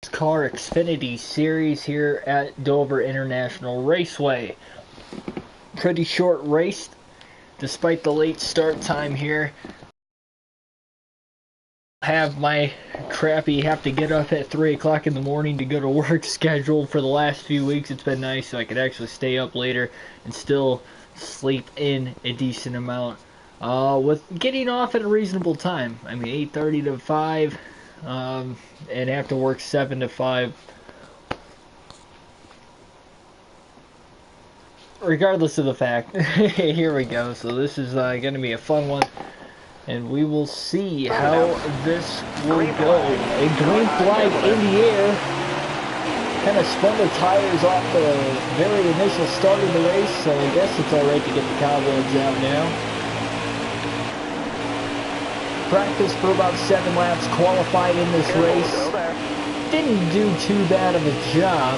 NASCAR Xfinity Series here at Dover International Raceway. Pretty short race despite the late start time here. Have my crappy have to get up at 3 o'clock in the morning to go to work schedule for the last few weeks. It's been nice so I could actually stay up later and still sleep in a decent amount. With getting off at a reasonable time. I mean 8:30 to 5. And have to work 7 to 5. Regardless of the fact, here we go. So this is going to be a fun one, and we will see how this will go. A green flag in the air, kind of spun the tires off the very initial start of the race, so I guess it's alright to get the cobwebs out now. Practiced for about 7 laps, qualified in this race. Didn't do too bad of a job,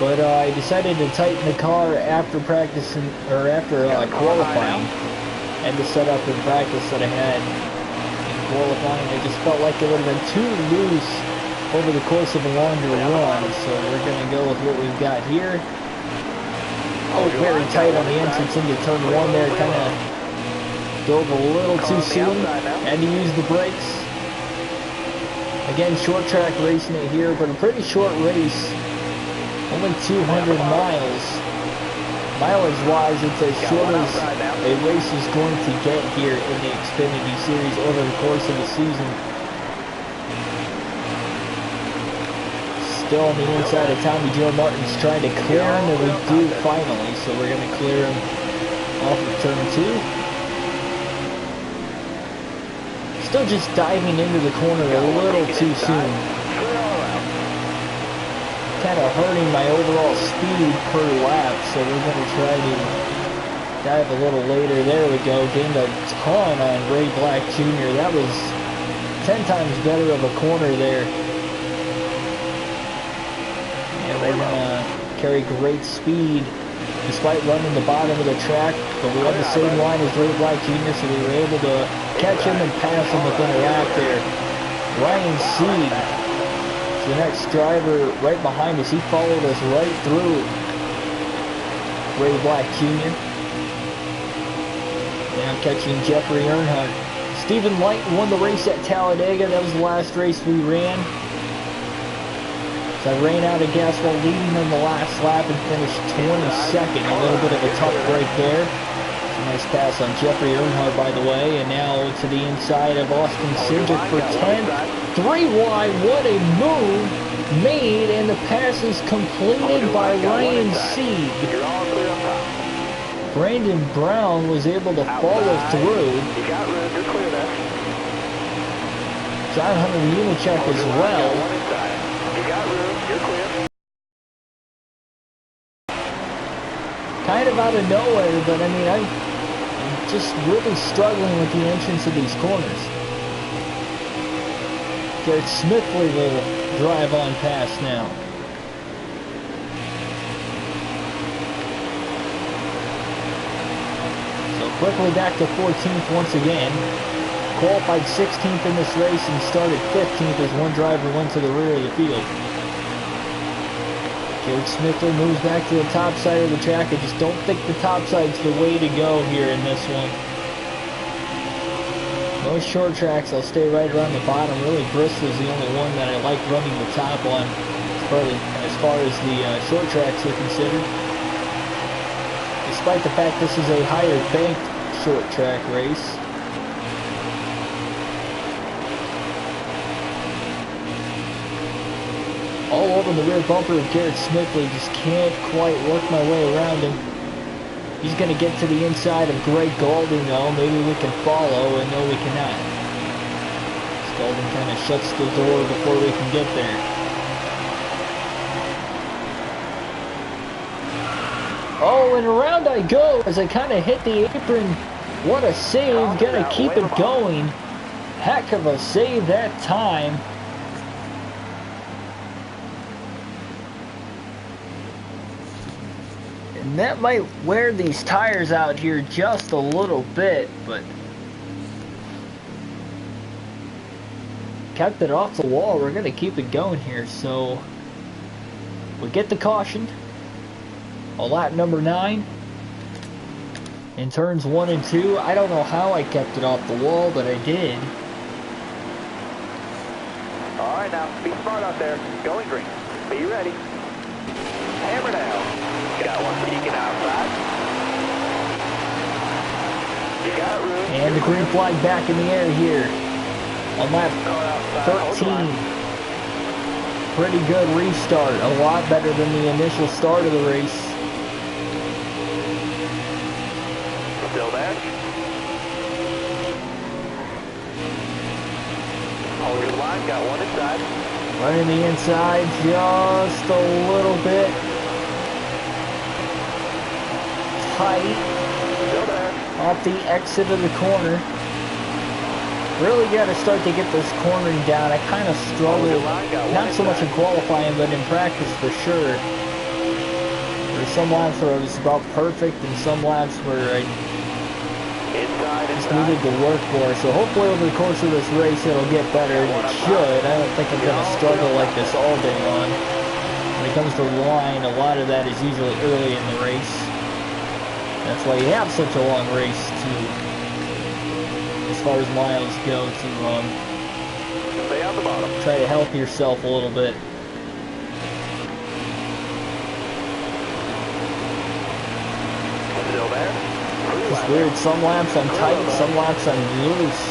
but I decided to tighten the car after practicing, or after qualifying, and to set up in practice that I had in qualifying. I just felt like it would have been too loose over the course of a longer run, so we're going to go with what we've got here. Oh, very tight on the entrance into turn 1 there, kind of dove a little too soon, had to use the brakes. Again, short track racing it here, but a pretty short race. Only 200 miles. Mileage-wise, it's as short as a race is going to get here in the Xfinity Series over the course of the season. Still on the inside of Tommy Joe Martin's trying to clear him, and we do finally, so we're going to clear him off of turn 2. Still just diving into the corner a little too soon. Kind of hurting my overall speed per lap, so we're going to try to dive a little later. There we go. Gained a ton on Ray Black Jr. That was 10 times better of a corner there. And we're going to carry great speed despite running the bottom of the track, but we had the same line as Ray Black Jr., so we were able to catch him and pass him within a lap there. Ryan Seed, the next driver right behind us, he followed us right through Ray Black Jr. Now catching Jeffrey Earnhardt. Stephen Light won the race at Talladega. That was the last race we ran. So I ran out of gas while leading on the last lap and finished 22nd. A little bit of a tough break there. Nice pass on Jeffrey Earnhardt, by the way. And now to the inside of Austin Cindric for 10th. 3 wide. What a move made. And the pass is completed by Ryan Seed. Brandon Brown was able to follow through. John Hunter Nemechek as well. Kind of out of nowhere, but I mean, I'm just really struggling with the entrance of these corners. Garrett Smithley will drive on past now. So quickly back to 14th once again. Qualified 16th in this race and started 15th as one driver went to the rear of the field. Garrett Smithley moves back to the top side of the track. I just don't think the top side's the way to go here in this one. Most short tracks, I'll stay right around the bottom. Really, Bristol's the only one that I like running the top on as far as the short tracks are considered. Despite the fact this is a higher banked short track race. All over the rear bumper of Garrett Smithley, just can't quite work my way around him. He's going to get to the inside of Greg Gaulding though. Maybe we can follow, and no we cannot. Gaulding kind of shuts the door before we can get there. Oh, and around I go as I kind of hit the apron. What a save, gonna keep it going. Heck of a save that time. And that might wear these tires out here just a little bit, but kept it off the wall. We're going to keep it going here. So we get the caution on lap number 9 in turns 1 and 2. I don't know how I kept it off the wall, but I did. All right, now be smart out there. Going green. Be ready. Hammer down. Got one peeking outside. You got room. And the green flag back in the air here on lap 13. Pretty good restart. A lot better than the initial start of the race. Still there. Hold your line. Got one inside. Running the inside just a little bit tight. Still there. Off the exit of the corner. Really got to start to get this cornering down. I kind of struggled, not so much in qualifying, but in practice for sure. There's some laps where I was about perfect, and some laps where I just needed to work more. So hopefully over the course of this race it'll get better, and it should. I don't think I'm going to struggle like this all day long. When it comes to the line, a lot of that is usually early in the race. That's why you have such a long race too, as far as miles go, to Stay on the bottom. try to help yourself a little bit. Still there. It's weird, some laps I'm tight, some laps I'm loose.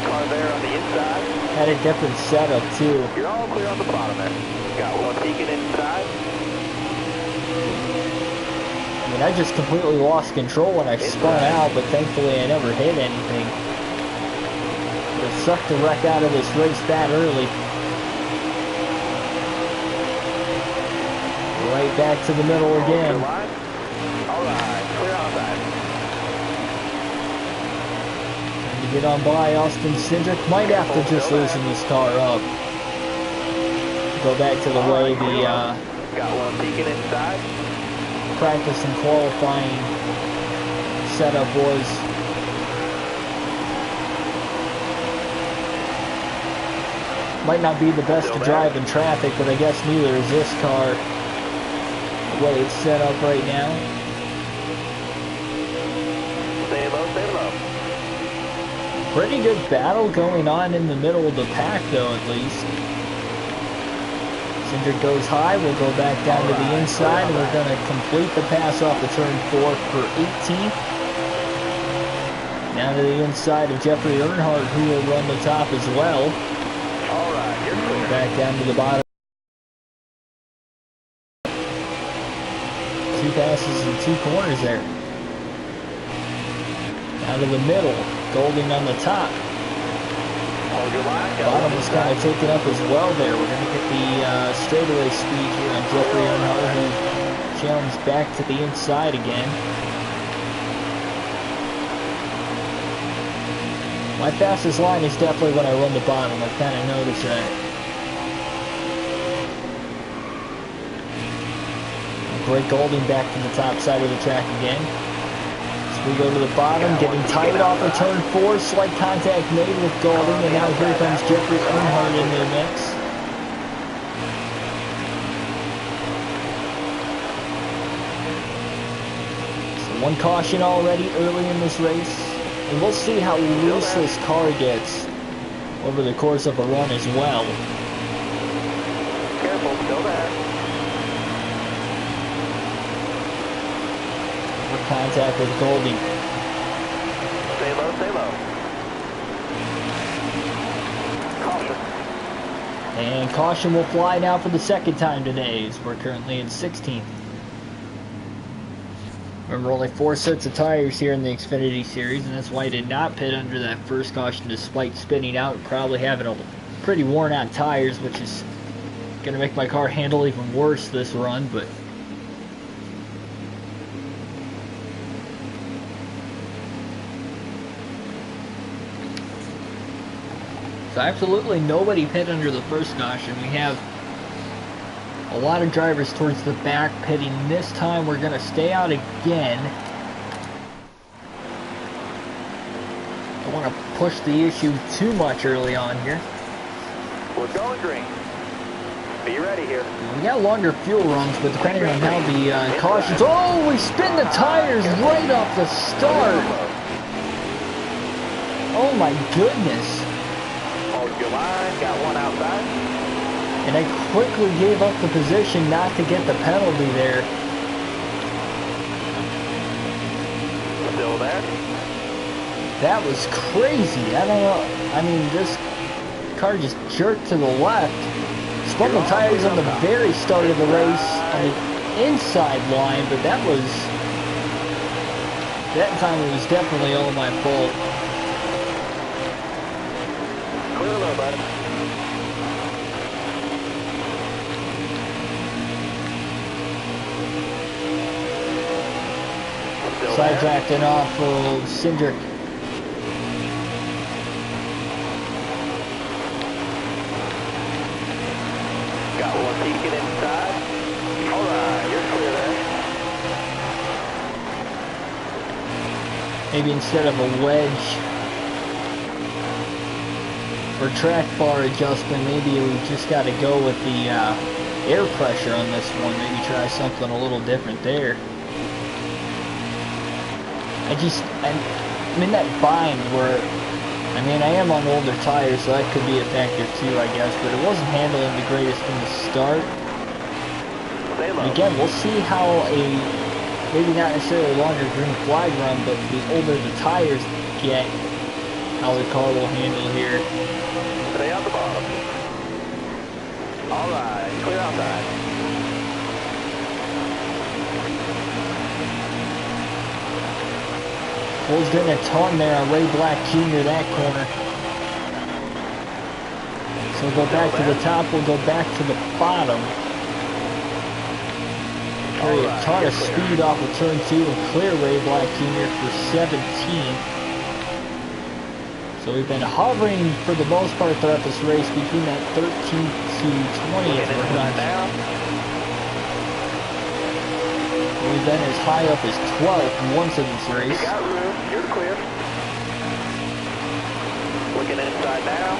Car there on the inside. Had a different setup too. You're all clear on the bottom there. Got one peeking inside. I mean, I just completely lost control when I spun out, but thankfully I never hit anything. It sucked the wreck out of this race that early. Right back to the middle again. Alright, clear outside. Trying to get on by Austin Cindric. Might have to just loosen this car up. Go back to the way the got one peeking inside. practice and qualifying setup was. Might not be the best to drive in traffic, but I guess neither is this car. The way it's set up right now. Stay low, stay low. Pretty good battle going on in the middle of the pack, though, at least. Cindric goes high, we'll go back down to the inside, and we're going to complete the pass off the turn 4 for 18th. Down to the inside of Jeffrey Earnhardt, who will run the top as well. Alright, you're clear. Back down to the bottom. 2 passes and 2 corners there. Down to the middle, Golding on the top. Hold your line. Bottom was kind of taken up as well there. We're going to get the straightaway speed here on Jeffrey Earnhardt, who challenged back to the inside again. My fastest line is definitely when I run the bottom. I've kind of noticed that. Greg Golding back to the top side of the track again. We go to the bottom, getting tight off of turn 4, slight contact made with Golding, and now here comes Jeffrey Earnhardt in the mix. So 1 caution already early in this race, and we'll see how loose this car gets over the course of a run as well. Careful, still there. Contact with Golding. Stay low, stay low. Caution. And caution will fly now for the 2nd time today, as we're currently in 16th. Remember, only 4 sets of tires here in the Xfinity Series, and that's why I did not pit under that first caution despite spinning out and probably having a pretty worn out tires, which is going to make my car handle even worse this run, but so absolutely nobody pit under the first caution. We have a lot of drivers towards the back pitting. This time we're going to stay out again. to push the issue too much early on here. We're going green. Be ready here. We got longer fuel runs, but depending on how the cautions... Oh, we spin the tires right off the start. Oh my goodness. Hold your line. Got one outside. And I quickly gave up the position not to get the penalty there. Still there? That was crazy. I don't know. I mean, this car just jerked to the left. Spun the tires on the very start of the race on the inside line, but that time it was definitely all my fault. Clear low, bud. Sidetracked off of Cindric. Got one peeking inside. Alright, you're clear there. Maybe instead of a wedge or track bar adjustment, maybe we just got to go with the air pressure on this one. Maybe try something a little different there. I'm in that bind where, I mean, I am on older tires, so that could be a factor too, I guess, but it wasn't handling the greatest in the start. And again, we'll see how maybe not necessarily a longer green flag run, but the older the tires get, how the car will handle here. Stay on the bottom. Alright, clear outside. Bull's getting a ton there on Ray Black Jr. that corner. So we'll go back to the top, we'll go back to the bottom. Carry a ton of speed off of turn 2 and clear Ray Black Jr. for 17th. So we've been hovering for the most part throughout this race between that 13th to 20th range. We've been as high up as 12th once in this race. You got room, you're clear. Looking inside now.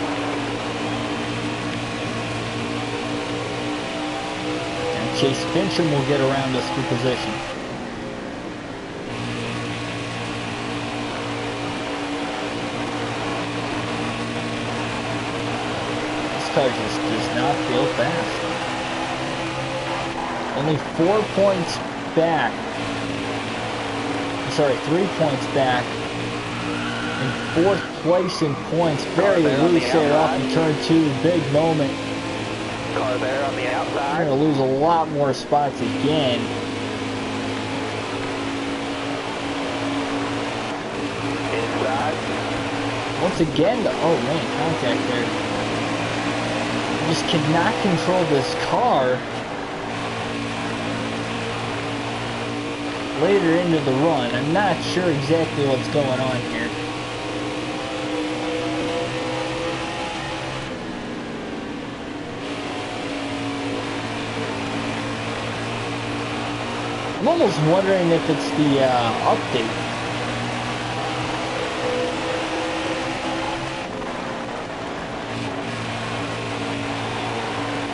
And Chase Fincham will get around us for position. This car just does not feel fast. Only 4 points back. Sorry, 3 points back. In 4th place in points. Very loose there off in turn 2. Big moment. Car there on the outside. We're going to lose a lot more spots again. Inside. Once again, oh man, contact there. Just cannot control this car. Later into the run. I'm not sure exactly what's going on here. I'm almost wondering if it's the update.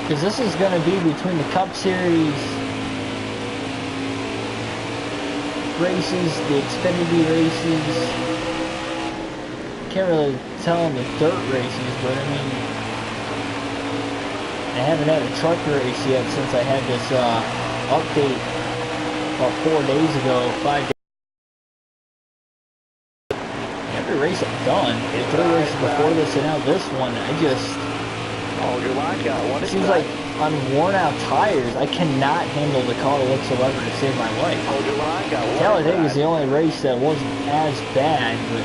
Because this is going to be between the Cup Series races, the Xfinity races. Can't really tell them the dirt races, but I mean, I haven't had a truck race yet since I had this update about 4 days ago, 5 days. Every race I've done, the 3 races before this and now this one, it seems like on worn out tires, I cannot handle the car whatsoever to save my life. Talladega is the only race that wasn't as bad, but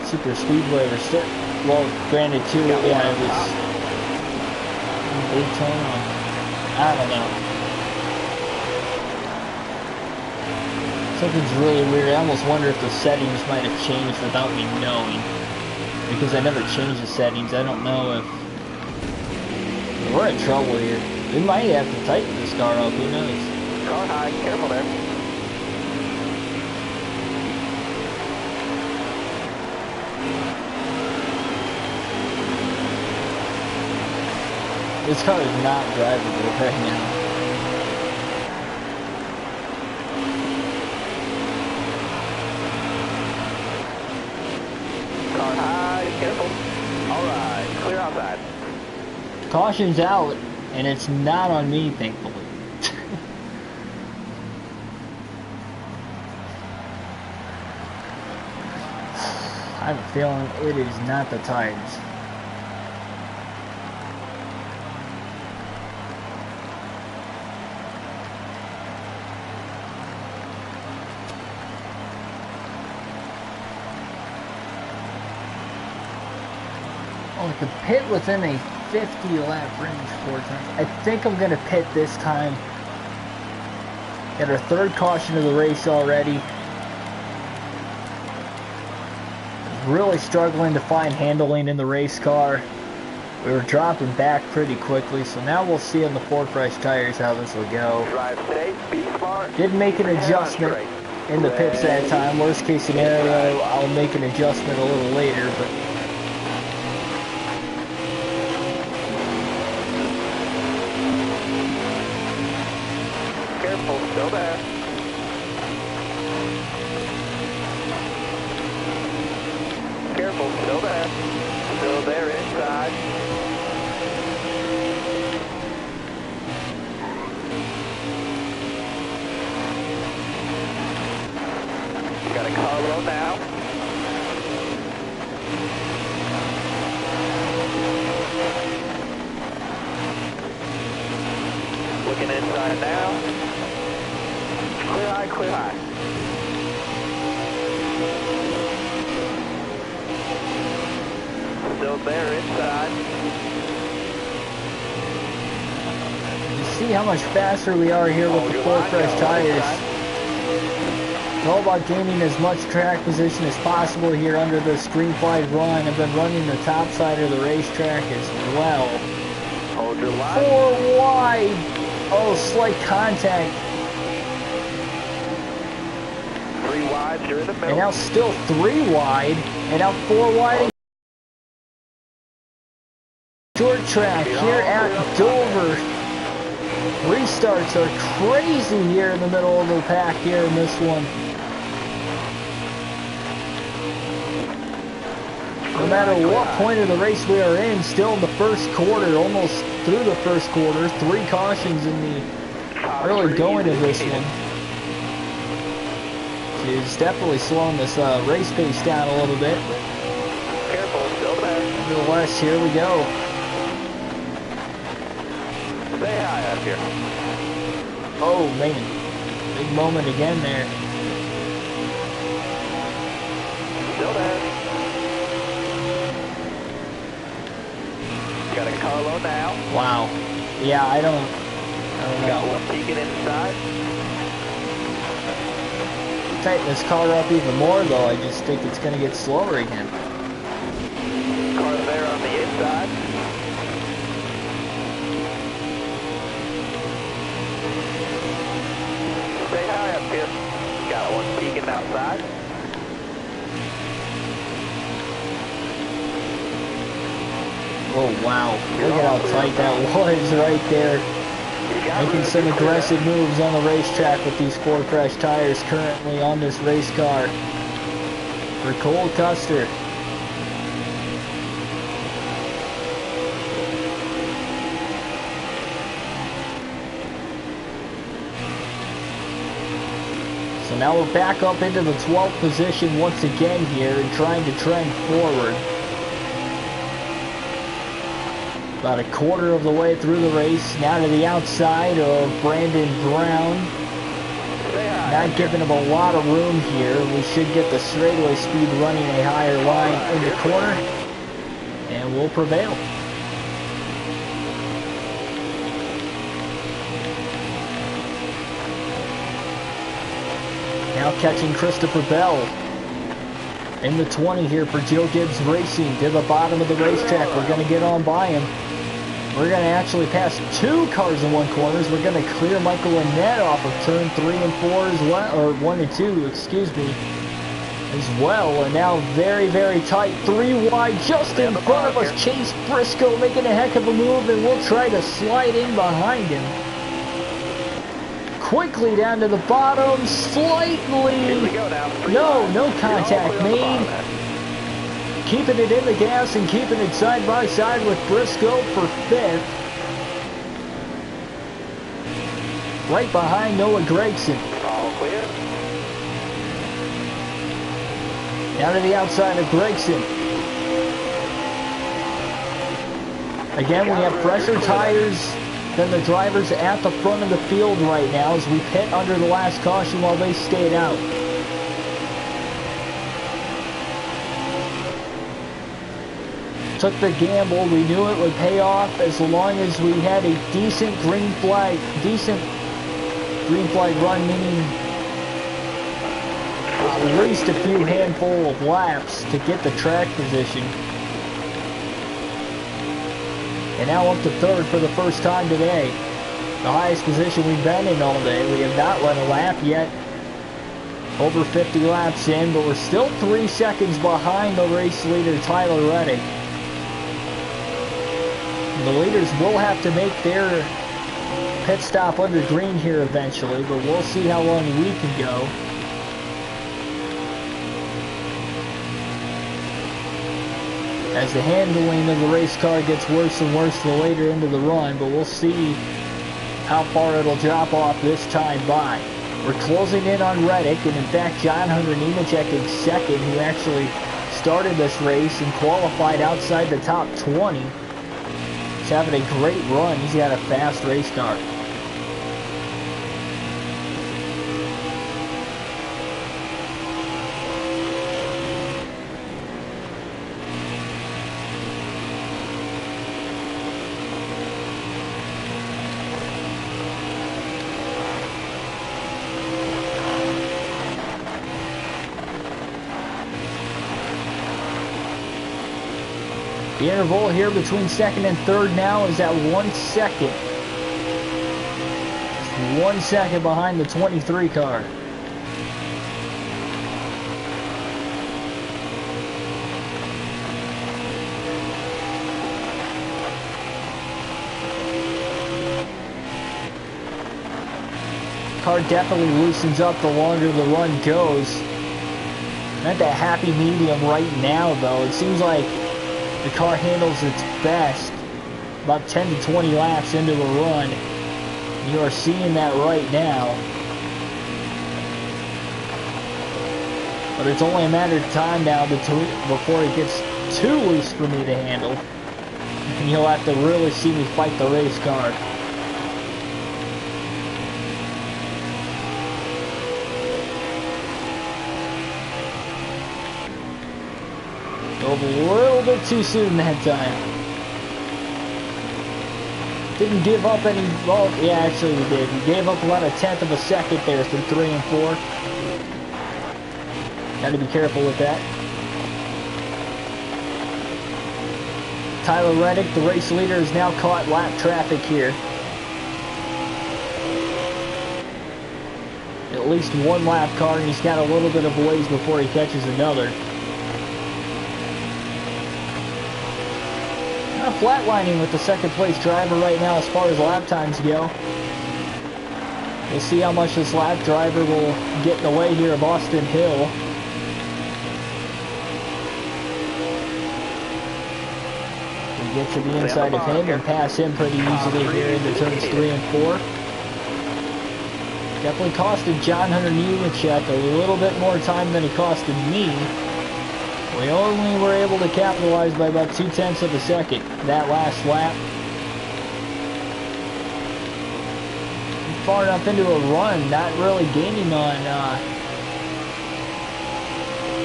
Super Speedway was still, well, granted too, yeah, it was Daytona. I don't know. Something's really weird. I almost wonder if the settings might have changed without me knowing. Because I never changed the settings. I don't know if... We're in trouble here. We might have to tighten this car up. Who knows? Car high. Careful there. This car is not drivable right now. Car high, careful. Alright, clear outside. Caution's out, and it's not on me, thankfully. I have a feeling it is not the tires. Oh, I could pit within a 50 lap range 4 times. I think I'm going to pit this time. Got our third caution of the race already. Really struggling to find handling in the race car. We were dropping back pretty quickly, so now we'll see on the 4 fresh tires how this will go. Drive safe, be smart. Did make an adjustment in the pits that time. Worst case scenario, I'll make an adjustment a little later, but Careful, still there. Careful, still there. Still there inside. Got a car low now. Looking inside now. Clear high, clear high. Still there inside. you see how much faster we are here with the 4 fresh tires. It's all about gaining as much track position as possible here under this green flag run. I've been running the top side of the racetrack as well. Hold your line. 4 wide. Oh, slight contact. 3 wide, you're in the middle. And now still 3 wide. And now 4 wide. Short track here at Dover. Restarts are crazy here in the middle of the pack here in this one. No matter what point of the race we are in, still in the first quarter, almost through the first quarter, 3 cautions in the early going of this one. She's definitely slowing this race pace down a little bit. Careful, still there. Nevertheless, here we go. Stay high up here. Oh man, big moment again there. Still there. Got a car low now. Wow. Yeah, I don't Got know. one peeking inside. Tighten this car up even more though, I just think it's gonna get slower again. Car there on the inside. Stay high up here. Got one peeking outside. Oh wow, look at how tight that was right there. Making some aggressive moves on the racetrack with these 4 fresh tires currently on this race car for Cole Custer. So now we're back up into the 12th position once again here and trying to trend forward. About a quarter of the way through the race, now to the outside of Brandon Brown. Not giving him a lot of room here. We should get the straightaway speed running a higher line in the corner, and we'll prevail. Now catching Christopher Bell in the 20 here for Joe Gibbs Racing to the bottom of the racetrack. We're going to get on by him. We're going to actually pass 2 cars in 1 corners. We're going to clear Michael Annette off of turn 3 and 4 as well, or 1 and 2, excuse me, as well, and now very, very tight, 3 wide, just in front of us. Chase Briscoe making a heck of a move, and we'll try to slide in behind him. Quickly down to the bottom, slightly, no contact made. Keeping it in the gas and keeping it side by side with Briscoe for 5th. Right behind Noah Gregson. All clear. Down to the outside of Gregson. Again, we have fresher tires than the drivers at the front of the field right now as we pit under the last caution while they stayed out. Took the gamble. We knew it would pay off as long as we had a decent green flag run, meaning at least a few handful of laps to get the track position. And now up to 3rd for the first time today. The highest position we've been in all day. We have not led a lap yet. Over 50 laps in, but we're still 3 seconds behind the race leader, Tyler Reddick. The leaders will have to make their pit stop under green here eventually, but we'll see how long we can go. As the handling of the race car gets worse and worse the later into the run, but we'll see how far it'll drop off this time by. We're closing in on Reddick, and in fact John Hunter Nemechek in 2nd, who actually started this race and qualified outside the top 20. He's having a great run. He's got a fast race car. The interval here between 2nd and 3rd now is at 1 second. Just 1 second behind the 23 car. Car definitely loosens up the longer the run goes. Not that happy medium right now though. It seems like the car handles its best about 10 to 20 laps into a run. You are seeing that right now. But it's only a matter of time now before it gets too loose for me to handle. And you'll have to really see me fight the race car. A little bit too soon that time. Didn't give up any, well, yeah, actually we did. We gave up about 1/10 of a second there through 3 and 4. Got to be careful with that. Tyler Reddick, the race leader, has now caught lap traffic here. At least one lap car, and he's got a little bit of ways before he catches another. Flatlining with the 2nd place driver right now as far as lap times go. We'll see how much this lap driver will get in the way here of Austin Hill. We get to the inside of him and pass him pretty easily here into turns 3 and 4. Definitely costed John Hunter Nemechek a little bit more time than it costed me. We only were able to capitalize by about 0.2 of a second that last lap. Far enough into a run, not really gaining on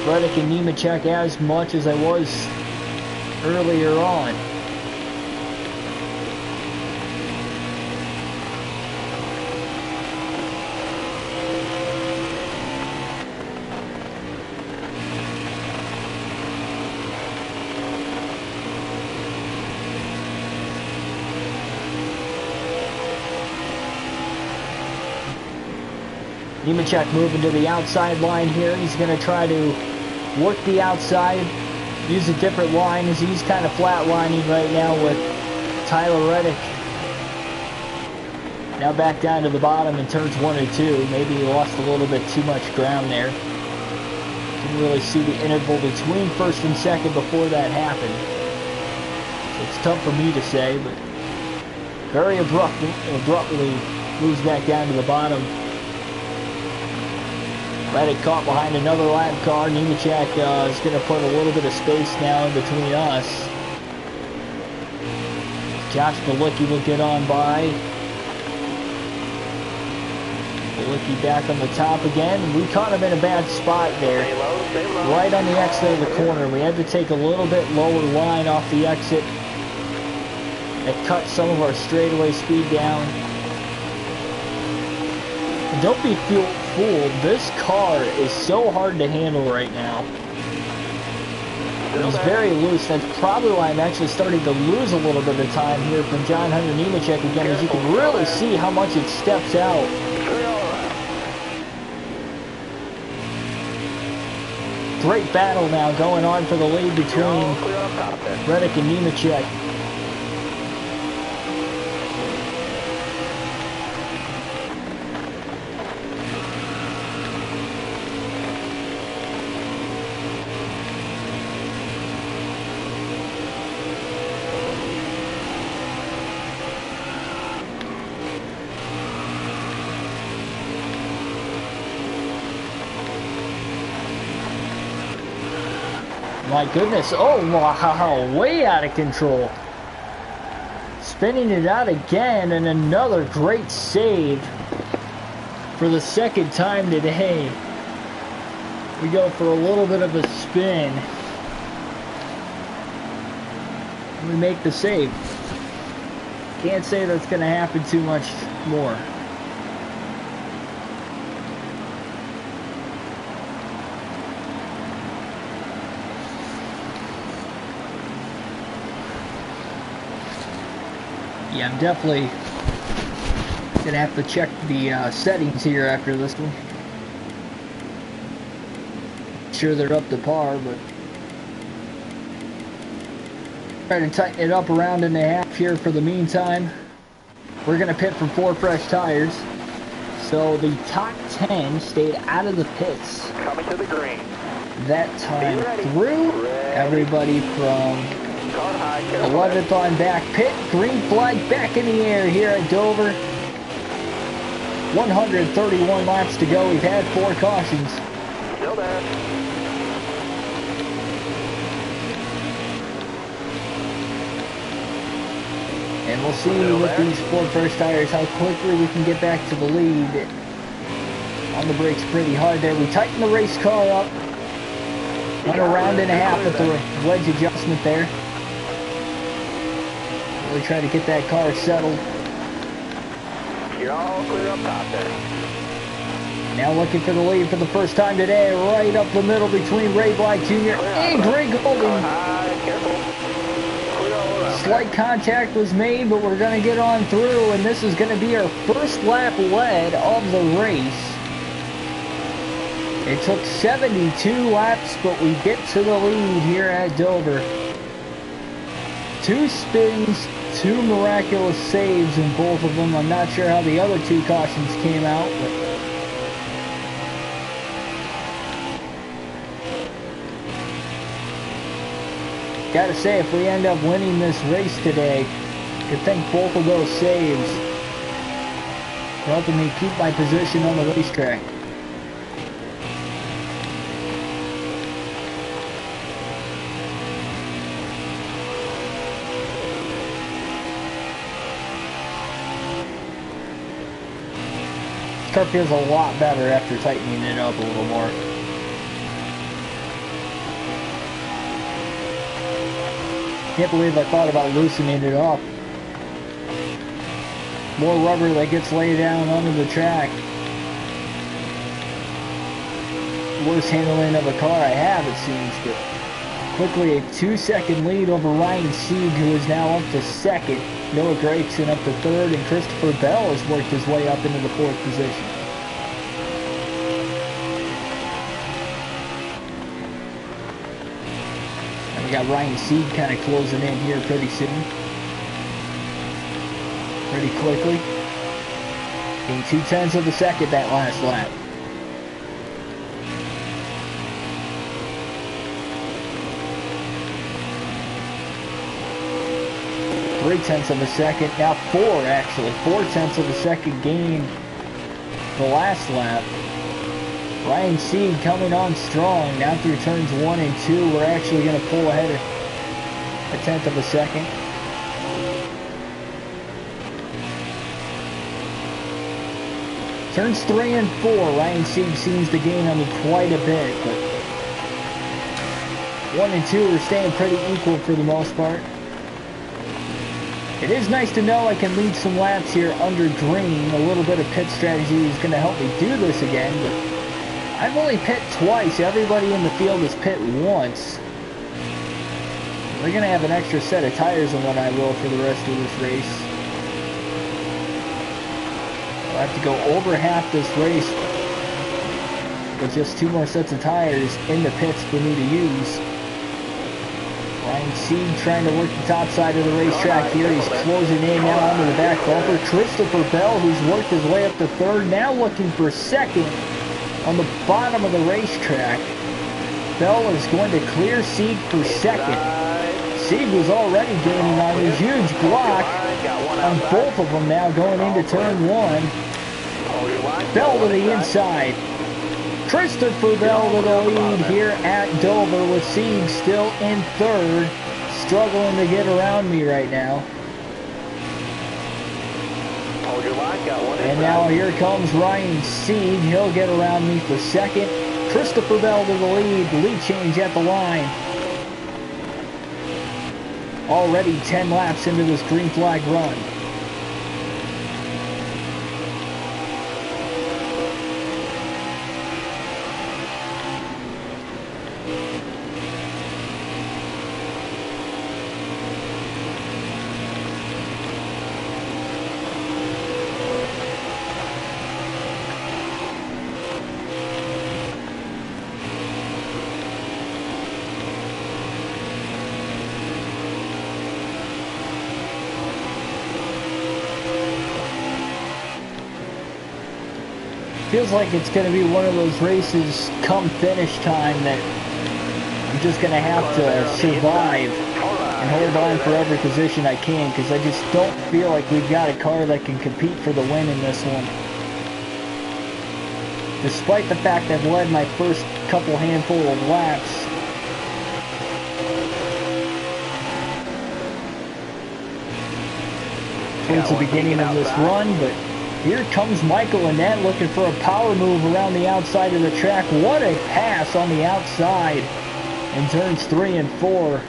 Reddick and Nemechek as much as I was earlier on. Nemechek moving to the outside line here. He's going to try to work the outside, use a different line as he's kind of flatlining right now with Tyler Reddick. Now back down to the bottom in turns 1 and 2. Maybe he lost a little bit too much ground there. Didn't really see the interval between first and second before that happened. So it's tough for me to say, but very abruptly moves back down to the bottom. Reddick caught behind another lap car. Nemechek is going to put a little bit of space now in between us. Josh Malicki will get on by. Malicki back on the top again. We caught him in a bad spot there. Right on the exit of the corner. We had to take a little bit lower line off the exit. It cut some of our straightaway speed down. And don't be fooled. This car is so hard to handle right now. It's very loose. That's probably why I'm actually starting to lose a little bit of time here from John Hunter Nemechek again, as you can really see how much it steps out. Great battle now going on for the lead between Reddick and Nemechek. My goodness, oh wow, way out of control. Spinning it out again, and another great save for the second time today. We go for a little bit of a spin. We make the save. Can't say that's going to happen too much more. Yeah, I'm definitely gonna have to check the settings here after this one. Sure they're up to par, but try to tighten it up around and a half here for the meantime. We're gonna pit for 4 fresh tires. So the top 10 stayed out of the pits. Coming to the green. That time through. Everybody from 11th on back pit. Green flag back in the air here at Dover. 131 laps to go. We've had 4 cautions. Still there. And we'll see with these 4 first tires how quickly we can get back to the lead. On the brakes pretty hard there. We tighten the race car up. 1 round and a half with the wedge adjustment there. Really try to get that car settled. You're all clear up top there. Now looking for the lead for the first time today. Right up the middle between Ray Black Jr. and Greg Golding. Slight contact was made, but we're going to get on through, and this is going to be our first lap led of the race. It took 72 laps, but we get to the lead here at Dover. 2 spins, 2 miraculous saves in both of them. I'm not sure how the other 2 cautions came out, but gotta say, if we end up winning this race today, I think both of those saves are helping me keep my position on the racetrack. This car feels a lot better after tightening it up a little more. Can't believe I thought about loosening it up. More rubber that gets laid down onto the track. Worst handling of a car I have, it seems, but quickly a 2-second lead over Ryan Sieg, who is now up to 2nd. Noah Gregson up to 3rd, and Christopher Bell has worked his way up into the 4th position. We got Ryan Sieg kind of closing in here pretty soon. Pretty quickly. Being 0.2 of a second that last lap. .3 of a second, now 4 actually. 0.4 of a second gain the last lap. Ryan Sieg coming on strong. Now through turns 1 and 2, we're actually going to pull ahead a 1/10 of a second. Turns 3 and 4, Ryan Sieg seems to gain on me quite a bit, but 1 and 2 are staying pretty equal for the most part. It is nice to know I can lead some laps here under green. A little bit of pit strategy is going to help me do this again, but I've only pit twice. Everybody in the field has pit once. We're going to have an extra set of tires than what I will for the rest of this race. I'll have to go over half this race with just 2 more sets of tires in the pits for me to use. Ryan Sieg trying to work the top side of the racetrack here. He's closing in now onto the back bumper. Christopher Bell, who's worked his way up to 3rd, now looking for 2nd on the bottom of the racetrack. Bell is going to clear Sieg for 2nd. Sieg was already gaining on his huge block on both of them now going into turn 1. Bell to the inside. Christopher Bell to the lead here at Dover with Sieg still in 3rd. Struggling to get around me right now. And now here comes Ryan Sieg. He'll get around me for 2nd. Christopher Bell to the lead. Lead change at the line. Already 10 laps into this green flag run. Feels like it's going to be one of those races come finish time that I'm just going to have to survive and hold on for every position I can, because I just don't feel like we've got a car that can compete for the win in this one. Despite the fact I've led my first couple handful of laps. Towards the beginning of this run, but here comes Michael Annette looking for a power move around the outside of the track. What a pass on the outside in turns 3 and 4.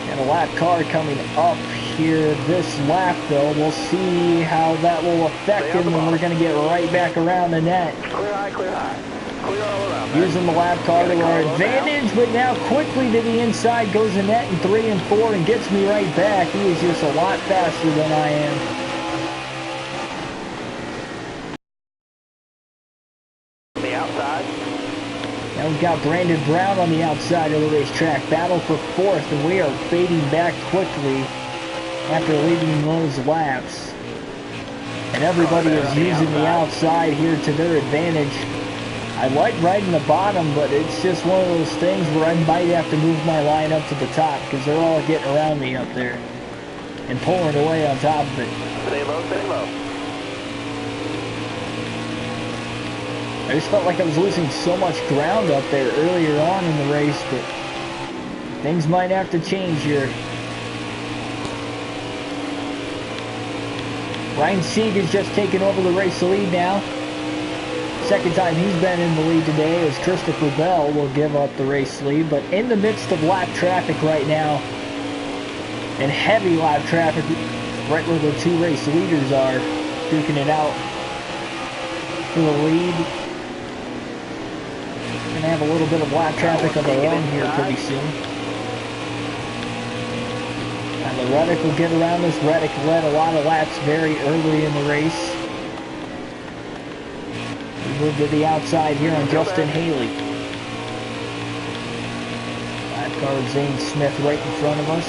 And a lap car coming up here this lap though. We'll see how that will affect him when we're going to get right back around the net. Clear high, clear high. Clear all around. Using the lap car to our advantage, but now quickly to the inside goes Annette in 3 and 4 and gets me right back. He is just a lot faster than I am. The outside. Now we've got Brandon Brown on the outside of the racetrack. Battle for 4th, and we are fading back quickly after leading those laps. And everybody is using the outside here to their advantage. I like riding the bottom, but it's just one of those things where I might have to move my line up to the top because they're all getting around me up there and pulling away on top of it. Stay low, stay low. I just felt like I was losing so much ground up there earlier on in the race, but things might have to change here. Ryan Sieg has just taken over the race lead now. Second time he's been in the lead today as Christopher Bell will give up the race lead, but in the midst of lap traffic right now, and heavy lap traffic right where the 2 race leaders are, duking it out for the lead. Gonna have a little bit of lap traffic of our own here pretty soon. And the Reddick will get around this. Reddick led a lot of laps very early in the race. We move to the outside here on Justin Haley. lap car, Zane Smith right in front of us.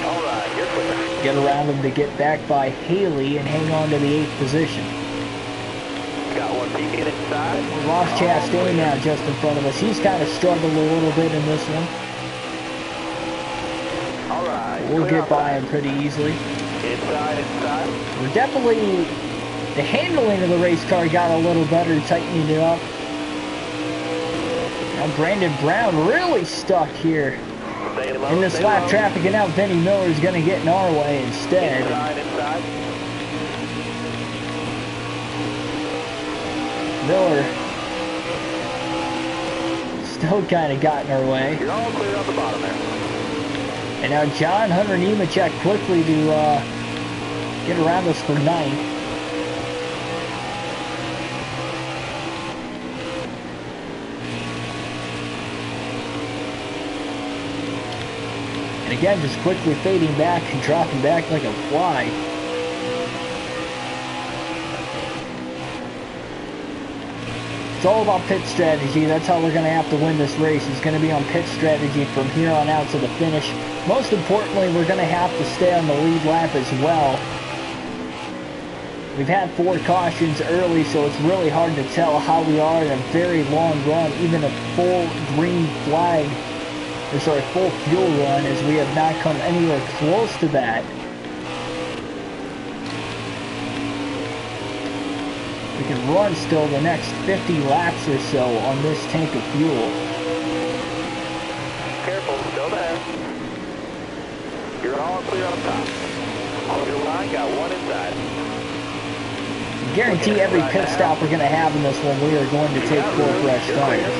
All right, you're clear. Get around him to get back by Haley and hang on to the 8th position. Got one peeking inside. Ross Chastain now just in front of us. He's kind of struggled a little bit in this one. All right. We'll get by him pretty easily. Inside. We're definitely, the handling of the race car got a little better, tightening it up. Now Brandon Brown really stuck here in this lap traffic, and now Benny Miller is going to get in our way instead. Inside. Miller still kind of got in our way. You're all clear on the bottom there. And now John Hunter Nemechek quickly to get around us for 9th. And again, just quickly fading back and dropping back like a fly. It's all about pit strategy. That's how we're going to have to win this race. It's going to be on pit strategy from here on out to the finish. Most importantly, we're going to have to stay on the lead lap as well. We've had 4 cautions early, so it's really hard to tell how we are in a very long run, even a full green flag, or sorry, full fuel run, as we have not come anywhere close to that. We can run still the next 50 laps or so on this tank of fuel. Careful, still there. You're all clear on top. On your line, got one inside. Guarantee every pit stop we're going to have in this one, we are going to take 4 fresh tires.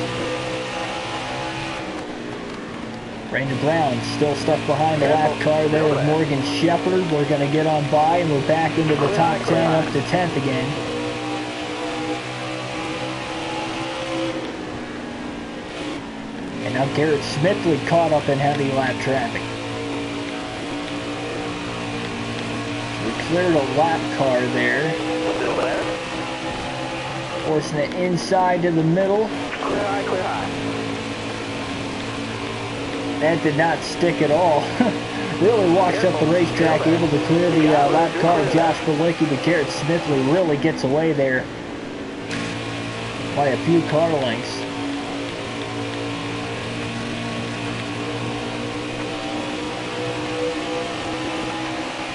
Brandon Brown still stuck behind the lap car there with Morgan Shepherd. We're going to get on by, and we're back into the top 10, up to 10th again. And now Garrett Smithley caught up in heavy lap traffic. We cleared a lap car there. Forcing it inside to the middle. Clear high. That did not stick at all. Really walks up the racetrack, able to clear the lap car of Josh Balicki, but Garrett Smithley really gets away there by a few car lengths.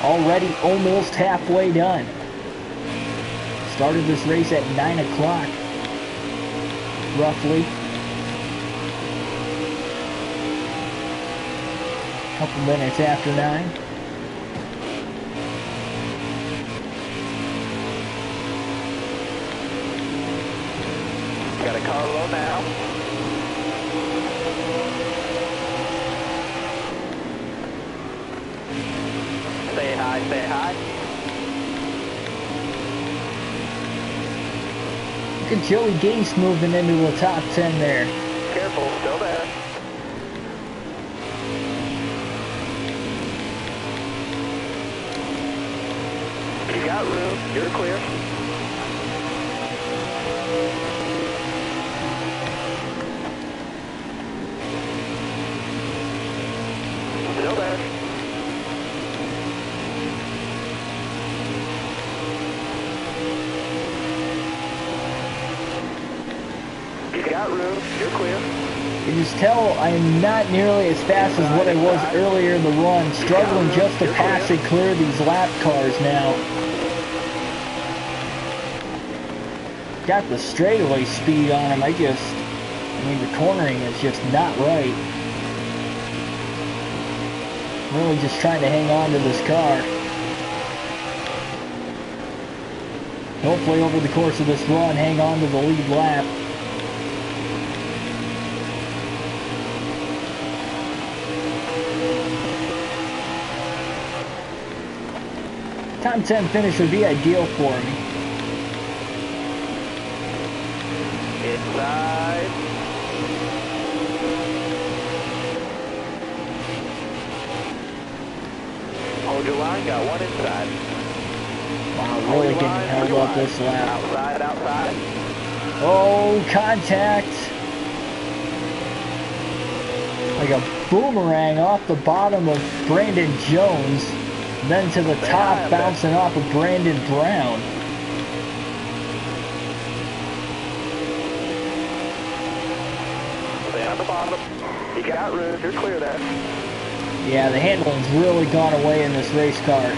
Already almost halfway done. Started this race at 9 o'clock, roughly. Couple minutes after 9. Got a car low now. Stay high. Look at Joey Gase moving into the top 10 there. Careful, still there. You got room, you're clear. Still there. You got room, you're clear. You just tell I am not nearly as fast as what I was earlier in the run. Struggling just to pass and clear these lap cars now. Got the straightaway speed on him. I mean, the cornering is just not right. Really just trying to hang on to this car. Hopefully over the course of this run, hang on to the lead lap. Top 10 finish would be ideal for me. Inside. Hold your line, got one inside. Wow, really getting held up this lap. Outside. Oh, contact. like a boomerang off the bottom of Brandon Jones, then to the top, bouncing off of Brandon Brown. Stay on the bottom. You got room. You're clear there. Yeah, the handling's really gone away in this race car.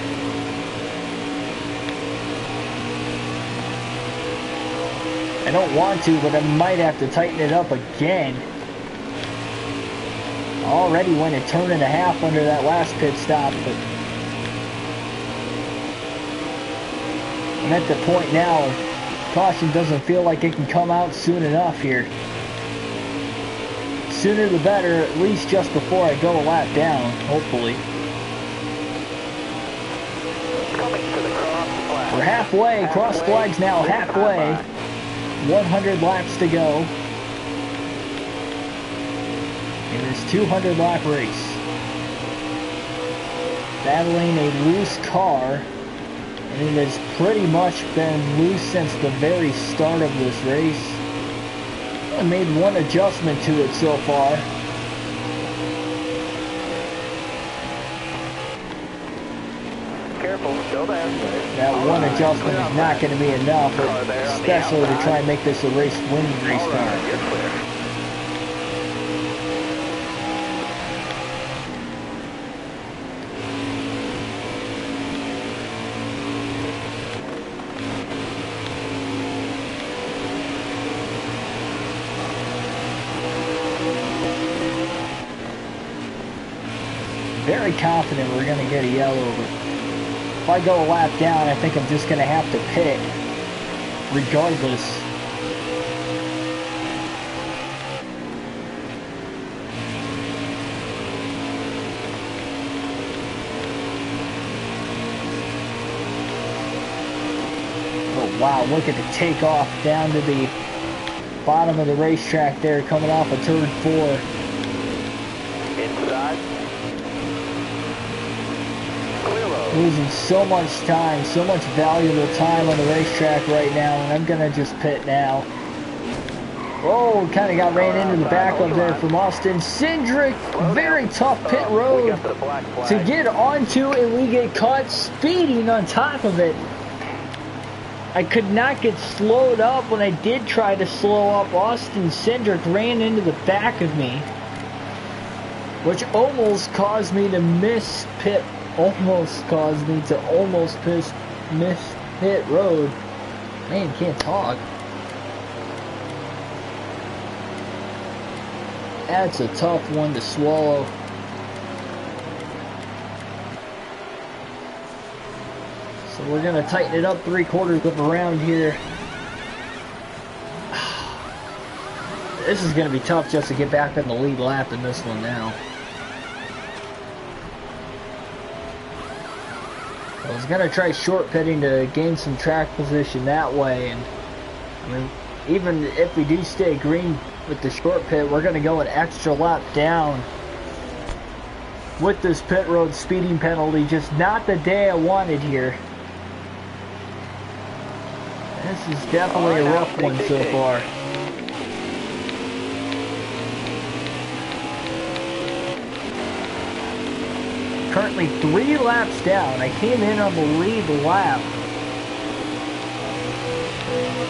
I don't want to, but I might have to tighten it up again. Already went a turn and a half under that last pit stop, but I'm at the point now, caution doesn't feel like it can come out soon enough here. Sooner the better, at least just before I go a lap down, hopefully. We're halfway, cross flags now, halfway. 100 laps to go in this 200 lap race. Battling a loose car, and it has pretty much been loose since the very start of this race. I made one adjustment to it so far. Careful, still there. That one adjustment is not going to be enough, especially to try and make this a winning race car. You're clear. Very confident we're going to get a yellow. If I go a lap down, I think I'm just going to have to pit, regardless. Oh wow, look at the takeoff down to the bottom of the racetrack there, coming off of turn 4. Inside. Losing so much time, so much valuable time on the racetrack right now, and I'm gonna just pit now. Oh, kind of got ran into the back of there from Austin Cindric. Very tough pit road to get onto, and we get caught speeding on top of it. I could not get slowed up. When I did try to slow up, Austin Cindric ran into the back of me, which almost caused me to miss pit. Almost caused me to miss pit road. Man, can't talk. That's a tough one to swallow. So we're gonna tighten it up 3/4 of a round here. This is gonna be tough just to get back on the lead lap in this one now. I was gonna try short pitting to gain some track position that way, and I mean, even if we do stay green with the short pit, we're gonna go an extra lap down with this pit road speeding penalty. Just not the day I wanted here. This is definitely a rough one so far. Currently 3 laps down. I came in on the lead lap.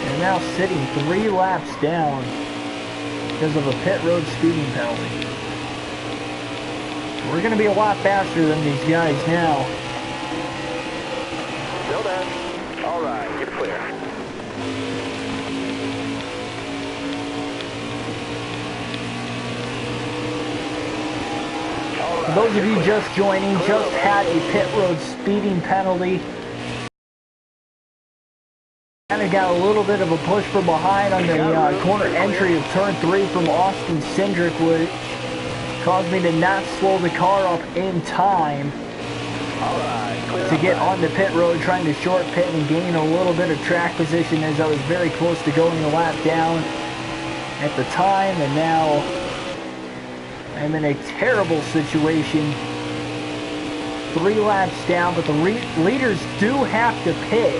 And now sitting 3 laps down because of a pit road speeding penalty. We're going to be a lot faster than these guys now. Still there. All right, you're clear. For those of you just joining, just had a pit road speeding penalty. Kind of got a little bit of a push from behind on the corner entry of turn 3 from Austin Cindric, which caused me to not slow the car up in time to get onto pit road, trying to short pit and gain a little bit of track position, as I was very close to going a lap down at the time, and now I'm in a terrible situation. 3 laps down, but the leaders do have to pit.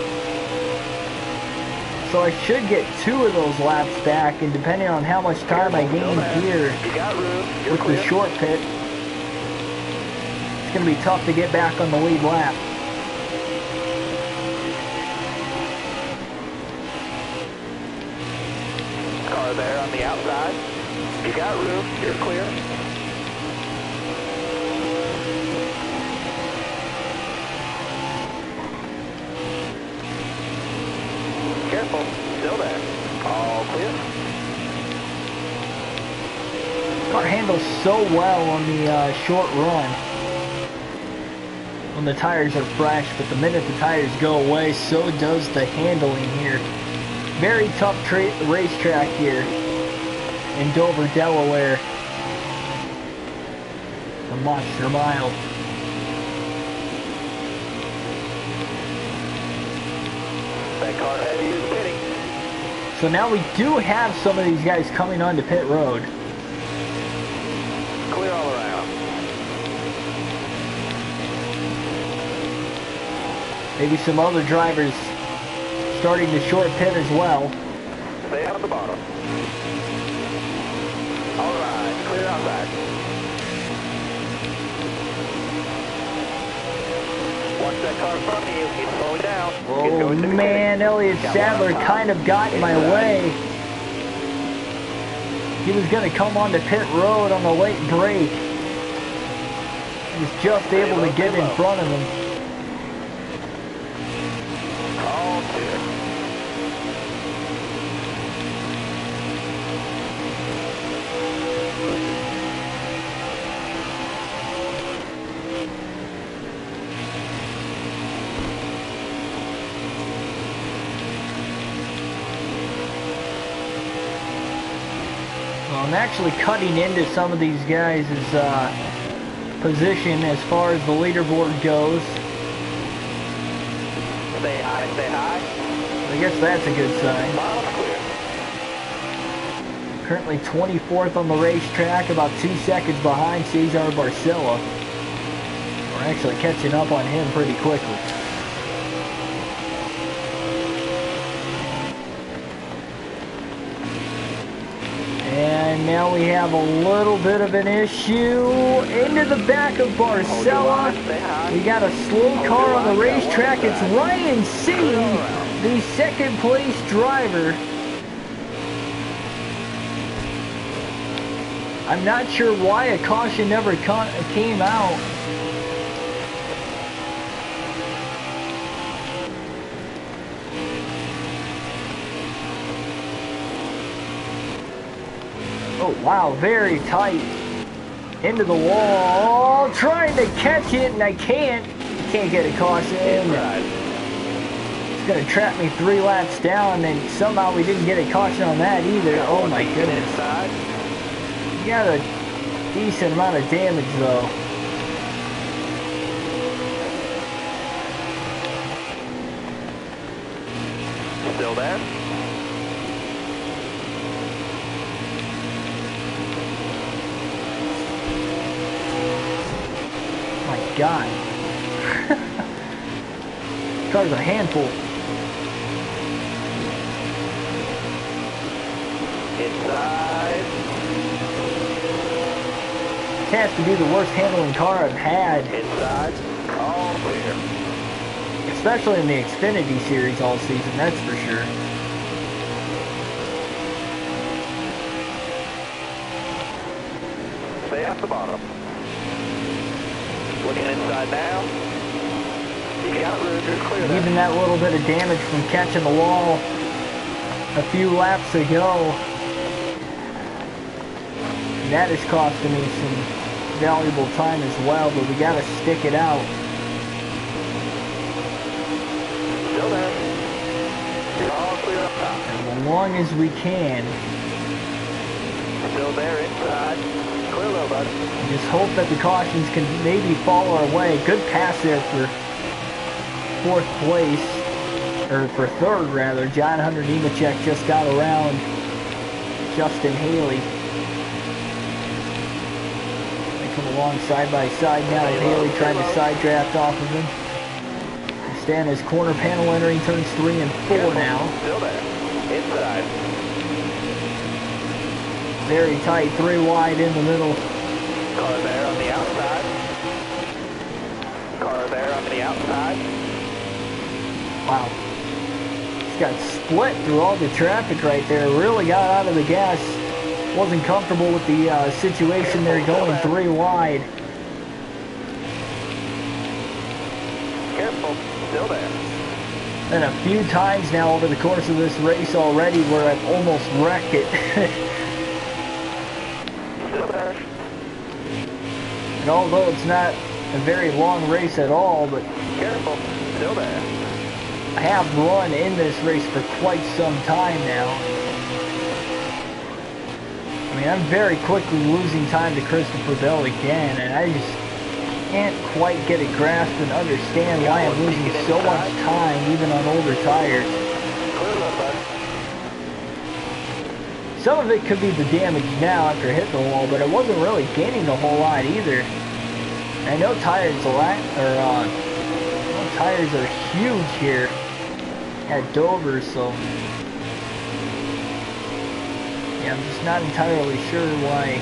so I should get 2 of those laps back, and depending on how much time I gain here with the short pit, it's going to be tough to get back on the lead lap. Car there on the outside. You got room, you're clear. Careful, still there. All clear. Car handles so well on the short run when the tires are fresh, but the minute the tires go away, so does the handling here. Very tough racetrack here in Dover, Delaware. The Monster Mile. That car heavy is pitting. So now we do have some of these guys coming onto pit road. Clear all around. Maybe some other drivers starting to short pit as well. Stay out at the bottom. All right, clear outside. Watch that car in front of you. He's slowing down. Oh man, Elliott Sadler kind of got in my way. He was going to come onto pit road on the late break. He was just able to get in front of him. All clear. I'm actually cutting into some of these guys' position as far as the leaderboard goes. Stay high, stay high. I guess that's a good sign. Bottom clear. Currently 24th on the racetrack, about 2 seconds behind Cesar Barcella. We're actually catching up on him pretty quickly. And now we have a little bit of an issue into the back of Barcella. We got a slow car on the racetrack. It's Ryan C., the second place driver. I'm not sure why a caution never came out. Oh wow, very tight. Into the wall, trying to catch it, and I can't get a caution. It's gonna trap me 3 laps down, and somehow we didn't get a caution on that either. Oh my goodness. You got a decent amount of damage though. Still there? God. Car's a handful. Inside. This has to be the worst handling car I've had. Inside. All clear. Especially in the Xfinity series all season, that's for sure. Stay at the bottom. Looking inside now. You got room, you're clear. Even that little bit of damage from catching the wall a few laps ago, that is costing me some valuable time as well, but we gotta stick it out. Still there. You're all clear up top. As long as we can. Still there inside. Clear low, bud. Just hope that the cautions can maybe fall our way. Good pass there for 4th place, or for 3rd rather. John Hunter Nemechek just got around Justin Haley. They come along side by side now. Haley trying to side draft off of him. Stand as corner panel entering turns 3 and 4 now. Still there. Inside. Very tight, 3 wide in the middle. Car there on the outside. Car there on the outside. Wow. Just got split through all the traffic right there. Really got out of the gas. Wasn't comfortable with the situation there, going 3 wide. Careful, still there. And a few times now over the course of this race already where I've almost wrecked it. Still there. And although it's not a very long race at all, but Careful, still there. I have run in this race for quite some time now. I mean, I'm very quickly losing time to Christopher Bell again, and I just can't quite get a grasp and understand why I'm losing so much time even on older tires. Some of it could be the damage now after hitting the wall, but I wasn't really gaining a whole lot either. I know tires tires are huge here at Dover, so yeah, I'm just not entirely sure why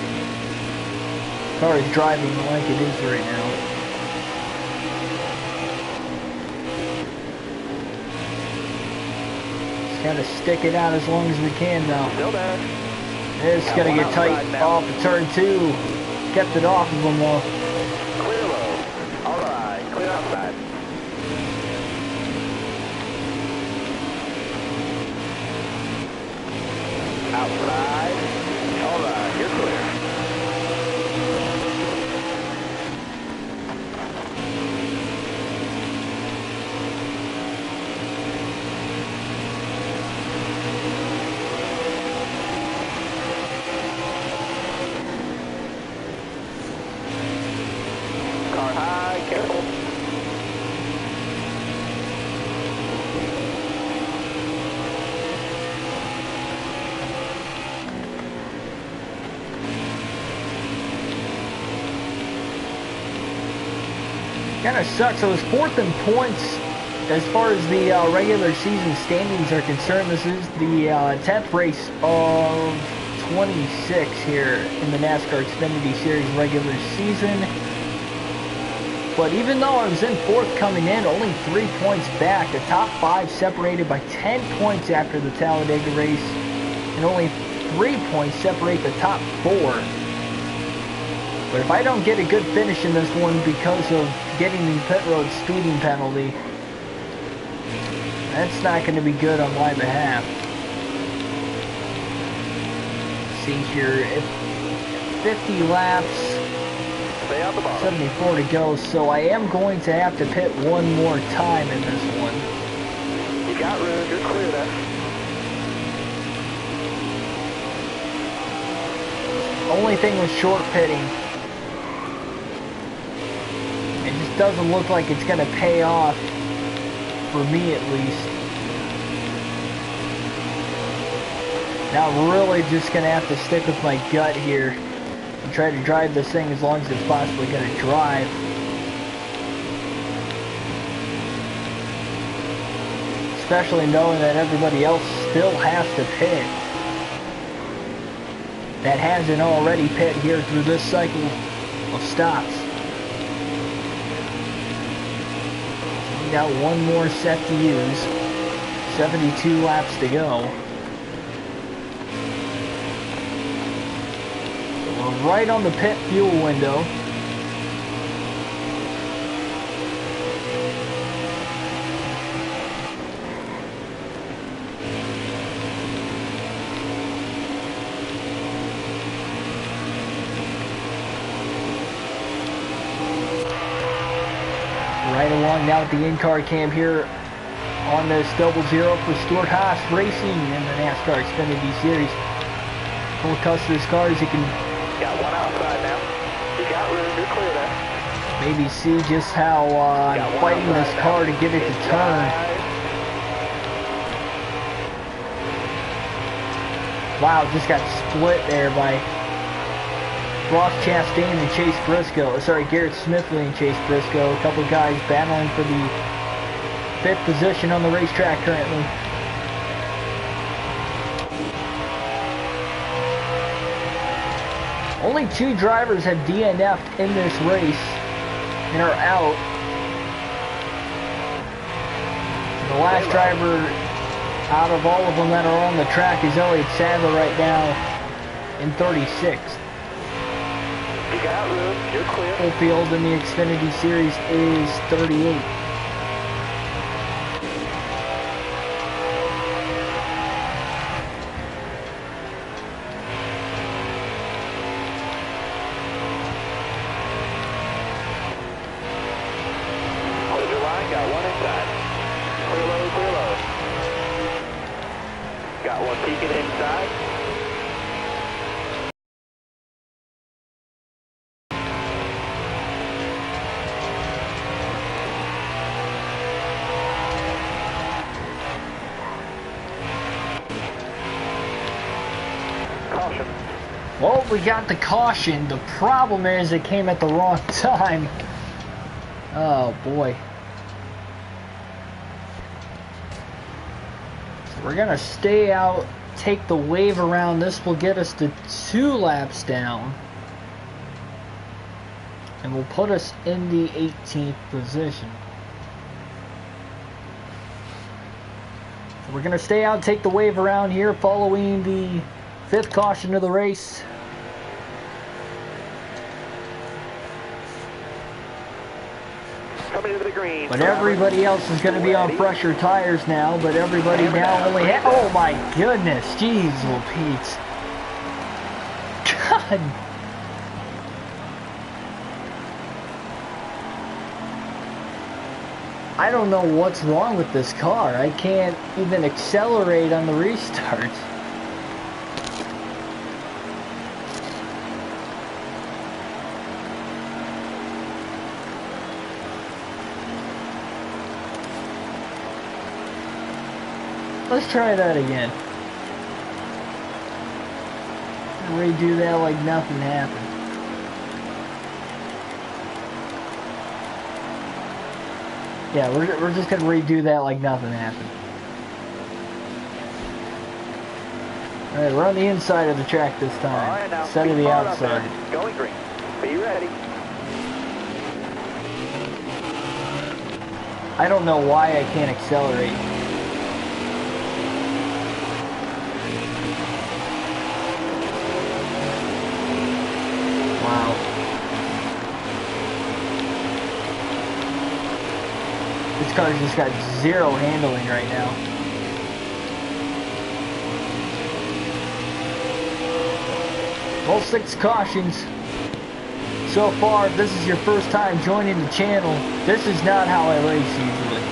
the car is driving like it is right now. Just gotta stick it out as long as we can now. Still there. It's gonna get tight off of turn 2. Kept it off of them though. Clear low. Alright, clear outside. Outside. Alright, you're clear. Car high, careful. Kind of sucks. So it's 4th in points as far as the regular season standings are concerned. This is the 10th race of 26 here in the NASCAR Xfinity Series regular season. But even though I was in 4th coming in, only 3 points back. The top 5 separated by 10 points after the Talladega race, and only 3 points separate the top 4. But if I don't get a good finish in this one because of getting the pit road speeding penalty, that's not going to be good on my behalf. Let's see here, if 50 laps, Stay on the bottom. 74 to go, so I am going to have to pit one more time in this one. You got room, you're clear there. Only thing with short pitting, it just doesn't look like it's going to pay off, for me at least. Now I'm really just going to have to stick with my gut here and try to drive this thing as long as it's possibly going to drive. Especially knowing that everybody else still has to pit. That hasn't already pit here through this cycle of stops. We got one more set to use. 72 laps to go. We're right on the pit fuel window. Right along now at the in-car cam here on this 0-0 for Stuart Haas Racing in the NASCAR Xfinity Series. Full Custer's cars, you can Got one outside now. You got room, you're clear there. maybe see just how I'm fighting this car to get it to turn. Wow, just got split there by Ross Chastain and Chase Briscoe. Sorry, Garrett Smithley and Chase Briscoe. A couple guys battling for the 5th position on the racetrack currently. Only 2 drivers have DNF'd in this race and are out. The last driver out of all of them that are on the track is Elliott Sadler right now in 36th. You got room, you're clear. Full field in the Xfinity Series is 38. Hold your line, got one inside. Clear low, clear low. Got one peeking inside. Caution. Well, we got the caution. The problem is it came at the wrong time. Oh boy. So we're gonna stay out, take the wave around. This will get us to 2 laps down. And will put us in the 18th position. So we're gonna stay out, take the wave around here, following the 5th caution of the race. Coming into the green. But everybody else is going to be on fresher tires now, but everybody now only has... Oh my goodness, jeez, little Pete. God. I don't know what's wrong with this car. I can't even accelerate on the restart. Let's try that again. Redo that like nothing happened. Yeah, we're just gonna redo that like nothing happened. Alright, we're on the inside of the track this time, All right, now, instead of the outside. Going green. Be ready. I don't know why I can't accelerate. Wow. This car's just got 0 handling right now. Well, 6 cautions. So far, if this is your first time joining the channel, this is not how I race usually.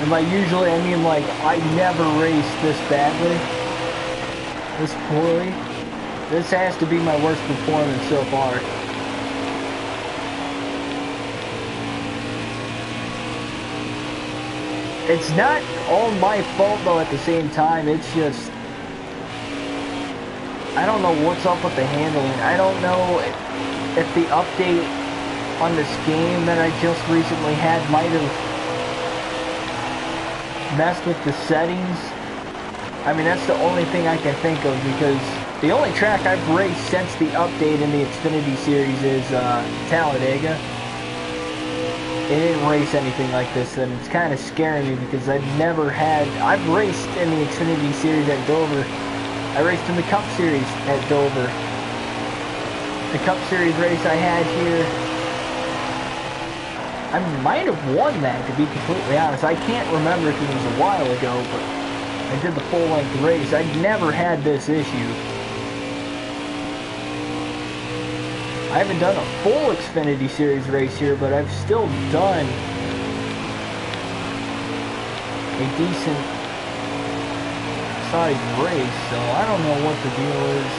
And by usually, I mean like, I never race this badly. This poorly. This has to be my worst performance so far. It's not all my fault though at the same time, it's just... I don't know what's up with the handling. I don't know if the update on this game that I just recently had might have messed with the settings. I mean, that's the only thing I can think of, because the only track I've raced since the update in the Xfinity Series is Talladega. It didn't race anything like this, and it's kind of scaring me because I've raced in the Xfinity Series at Dover. I raced in the Cup Series at Dover. The Cup Series race I had here, I might have won that, to be completely honest. I can't remember if it was a while ago, but I did the full-length race. I'd never had this issue. I haven't done a full Xfinity Series race here, but I've still done a decent sized race, so I don't know what the deal is.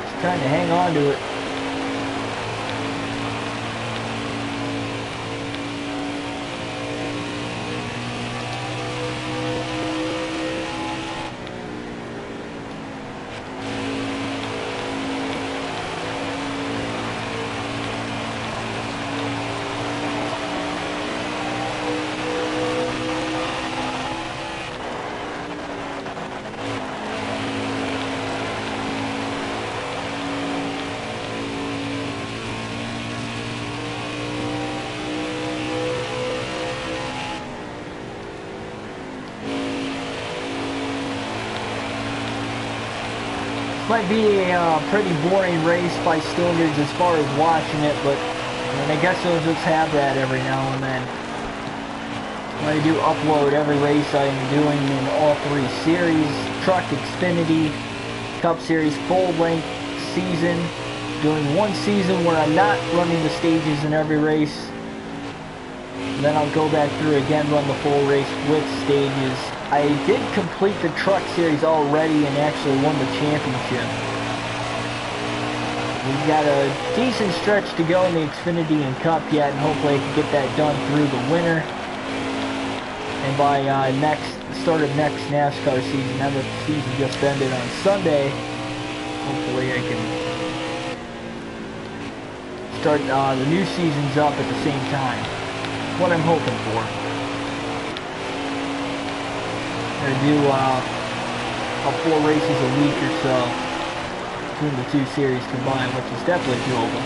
Just trying to hang on to it. Might be a pretty boring race by standards as far as watching it, but I mean, I guess I'll just have that every now and then. I do upload every race I'm doing in all 3 series, Truck, Xfinity, Cup Series, full length season, doing 1 season where I'm not running the stages in every race. And then I'll go back through again, run the full race with stages. I did complete the Truck Series already and actually won the championship. We've got a decent stretch to go in the Xfinity and Cup yet, and hopefully I can get that done through the winter. And by start of next NASCAR season, now that the season just ended on Sunday, hopefully I can start the new seasons up at the same time. What I'm hoping for. I'm going to do about 4 races a week or so between the 2 series combined, which is definitely doable.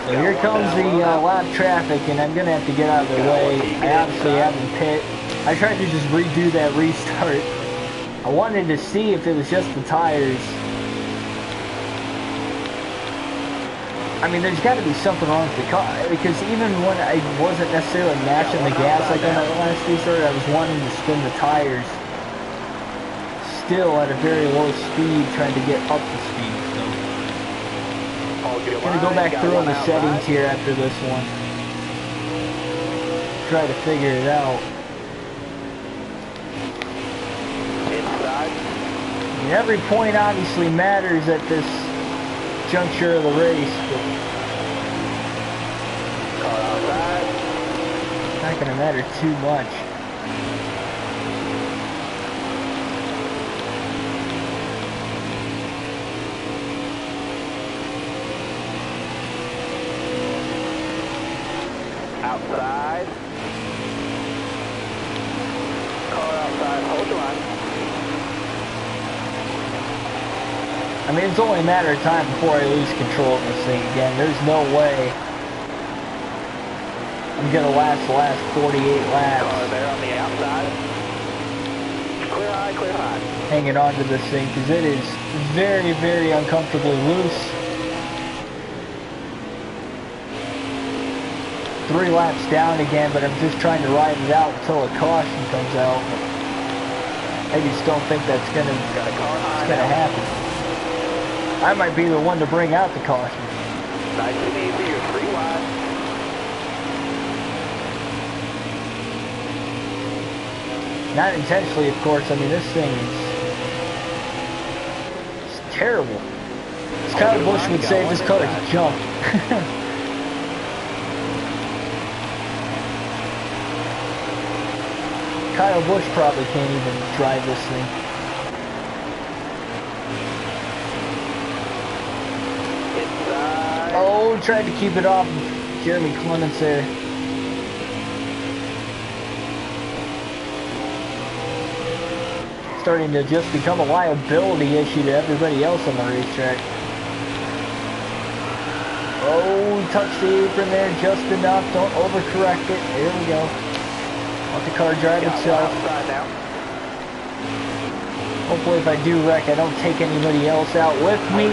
So here comes the lap traffic, and I'm going to have to get out of their way. I obviously have them pit. I tried to just redo that restart. I wanted to see if it was just the tires. I mean, there's got to be something wrong with the car, because even when I wasn't necessarily mashing the gas like on that last restart, I was wanting to spin the tires still at a very low speed, trying to get up to speed. So I'm going to go back through on the settings here after this one. Try to figure it out. I mean, every point obviously matters at this juncture of the race, but not going to matter too much. Outside. Car outside, hold the line. I mean, it's only a matter of time before I lose control of this thing again. There's no way I'm going to last the last 48 laps. Car there on the outside. Clear high, clear high. Hanging on to this thing, because it is very, very uncomfortably loose. 3 laps down again, but I'm just trying to ride it out until a caution comes out. I just don't think that's gonna happen. I might be the one to bring out the caution. Nice and easy, you're 3 wide. Not intentionally, of course. I mean, this thing is terrible. As Kyle Busch would say, this car is junk. Kyle Busch probably can't even drive this thing. Oh, tried to keep it off Jeremy Clements there. Starting to just become a liability issue to everybody else on the racetrack. Oh, he touched the apron there just enough. Don't overcorrect it. There we go. Let the car drive itself. Hopefully if I do wreck, I don't take anybody else out with me.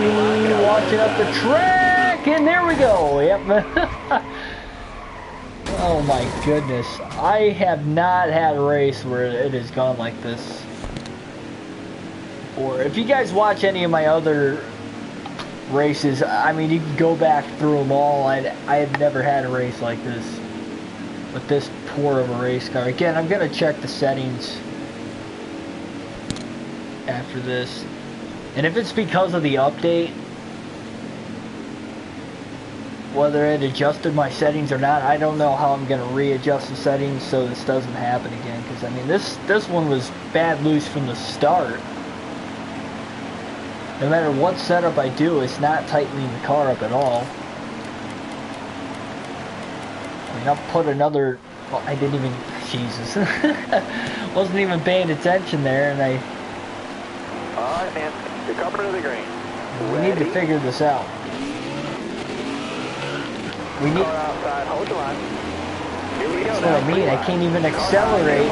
Watching up the track, and there we go. Yep. Oh my goodness. I have not had a race where it has gone like this. Or if you guys watch any of my other races, I mean, you can go back through them all. I have never had a race like this with this poor of a race car. Again, I'm going to check the settings after this. And if it's because of the update, whether it adjusted my settings or not, I don't know how I'm going to readjust the settings so this doesn't happen again. Because, I mean, this one was bad loose from the start. No matter what setup I do, it's not tightening the car up at all. I mean, I'll put another... Well, I didn't even... Jesus. Wasn't even paying attention there, and I... Alright, man. You're coming to the green. We need to figure this out. We need... Car outside, hold the line. Here we go. That's what I mean. I can't even accelerate.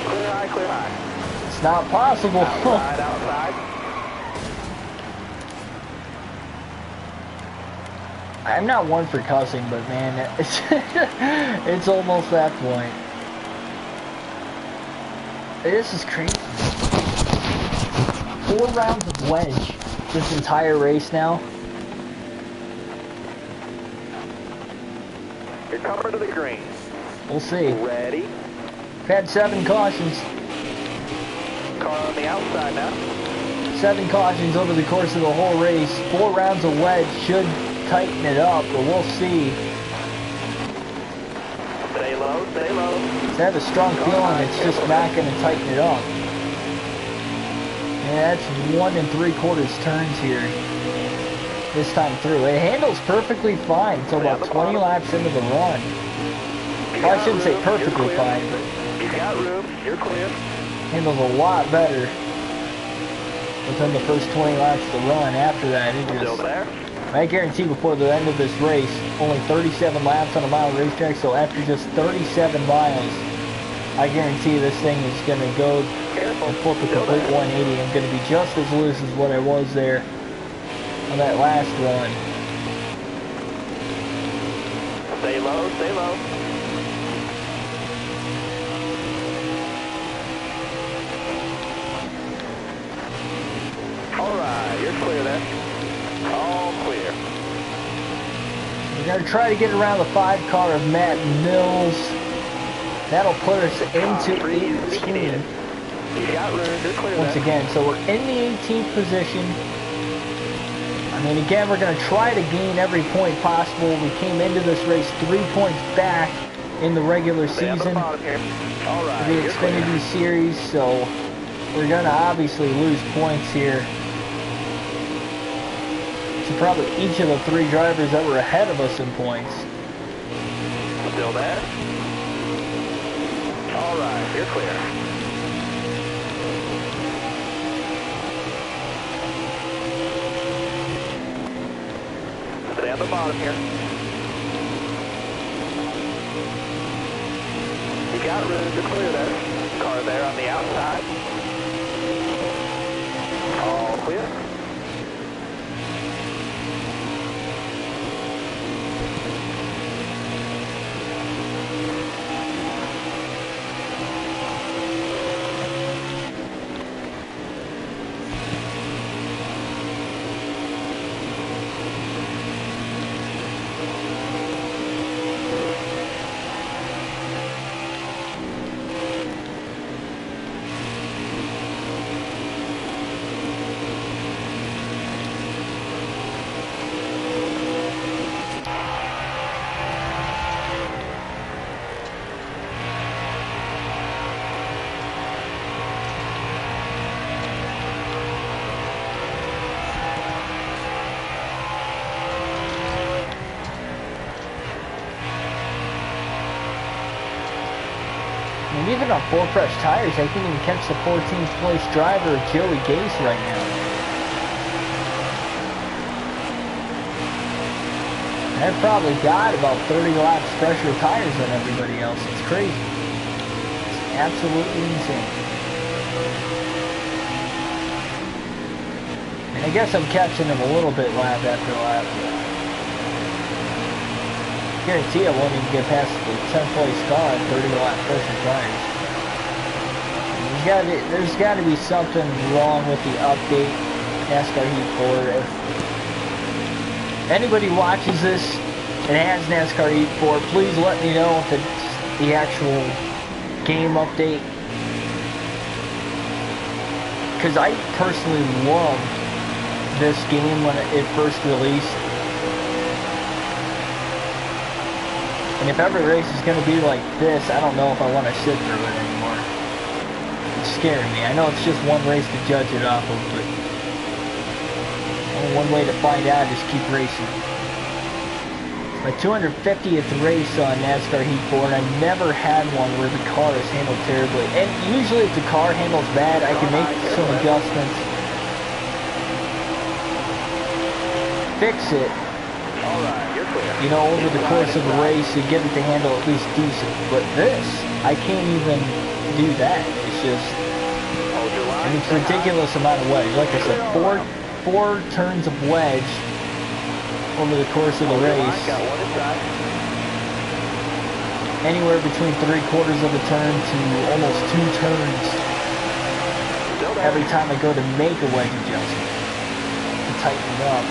Clear high, clear high. It's not possible. Outside, outside. I'm not one for cussing, but man, it's, it's almost that point. This is crazy. 4 rounds of wedge this entire race now. You're coming to the green. We'll see. Ready. We've had 7 cautions. Car on the outside now. 7 cautions over the course of the whole race. 4 rounds of wedge should tighten it up, but we'll see. Stay low, stay low. I have a strong feeling it's just not going to tighten it up. Yeah, that's 1 3/4 turns here this time through. It handles perfectly fine until about 20 laps into the run. Well, I shouldn't say perfectly fine, but you got room, you're clear. handles a lot better within the first 20 laps of the run. After that, it Still just... there? I guarantee before the end of this race, only 37 laps on a mile racetrack, so after just 37 miles, I guarantee this thing is going to go and flip a complete 180. I'm going to be just as loose as what I was there on that last run. Stay low, stay low. Alright, you're clear then. All clear. We're going to try to get around the 5 car of Matt Mills. That'll put us into 18th. You got room, you're clear Once then. again, so we're in the 18th position. I mean, again, we're going to try to gain every point possible. We came into this race 3 points back in the regular Stay on the season bottom here. Alright, for the you're clear. Xfinity Series, so we're going to obviously lose points here to probably each of the 3 drivers that were ahead of us in points. Still there? Alright, you're clear. Stay on the bottom here. You got room to clear there. Car there on the outside. All clear. And even on 4 fresh tires, I can't even catch the 14th place driver, Joey Gase, right now. And I've probably got about 30 laps fresher tires than everybody else. It's crazy. It's absolutely insane. And I guess I'm catching him a little bit lap after lap. I guarantee I won't even get past the 10th place car at 30 lap fresher tires. There's got to be something wrong with the update NASCAR Heat 4. If anybody watches this and has NASCAR Heat 4, please let me know if it's the actual game update. Because I personally loved this game when it first released. And if every race is going to be like this, I don't know if I want to sit through it anymore. It's scaring me. I know it's just one race to judge it off of, but only one way to find out is keep racing. My 250th race on NASCAR Heat 4, and I never had one where the car is handled terribly. And usually if the car handles bad, I can make some adjustments, fix it, you know, over the course of the race to get it to handle at least decent. But this, I can't even do that. It's just, right. And it's a ridiculous amount of wedge. Like I said, four turns of wedge over the course of the race. Got one inside. Anywhere between 3/4 of a turn to almost 2 turns every time I go to make a wedge adjustment to tighten it up.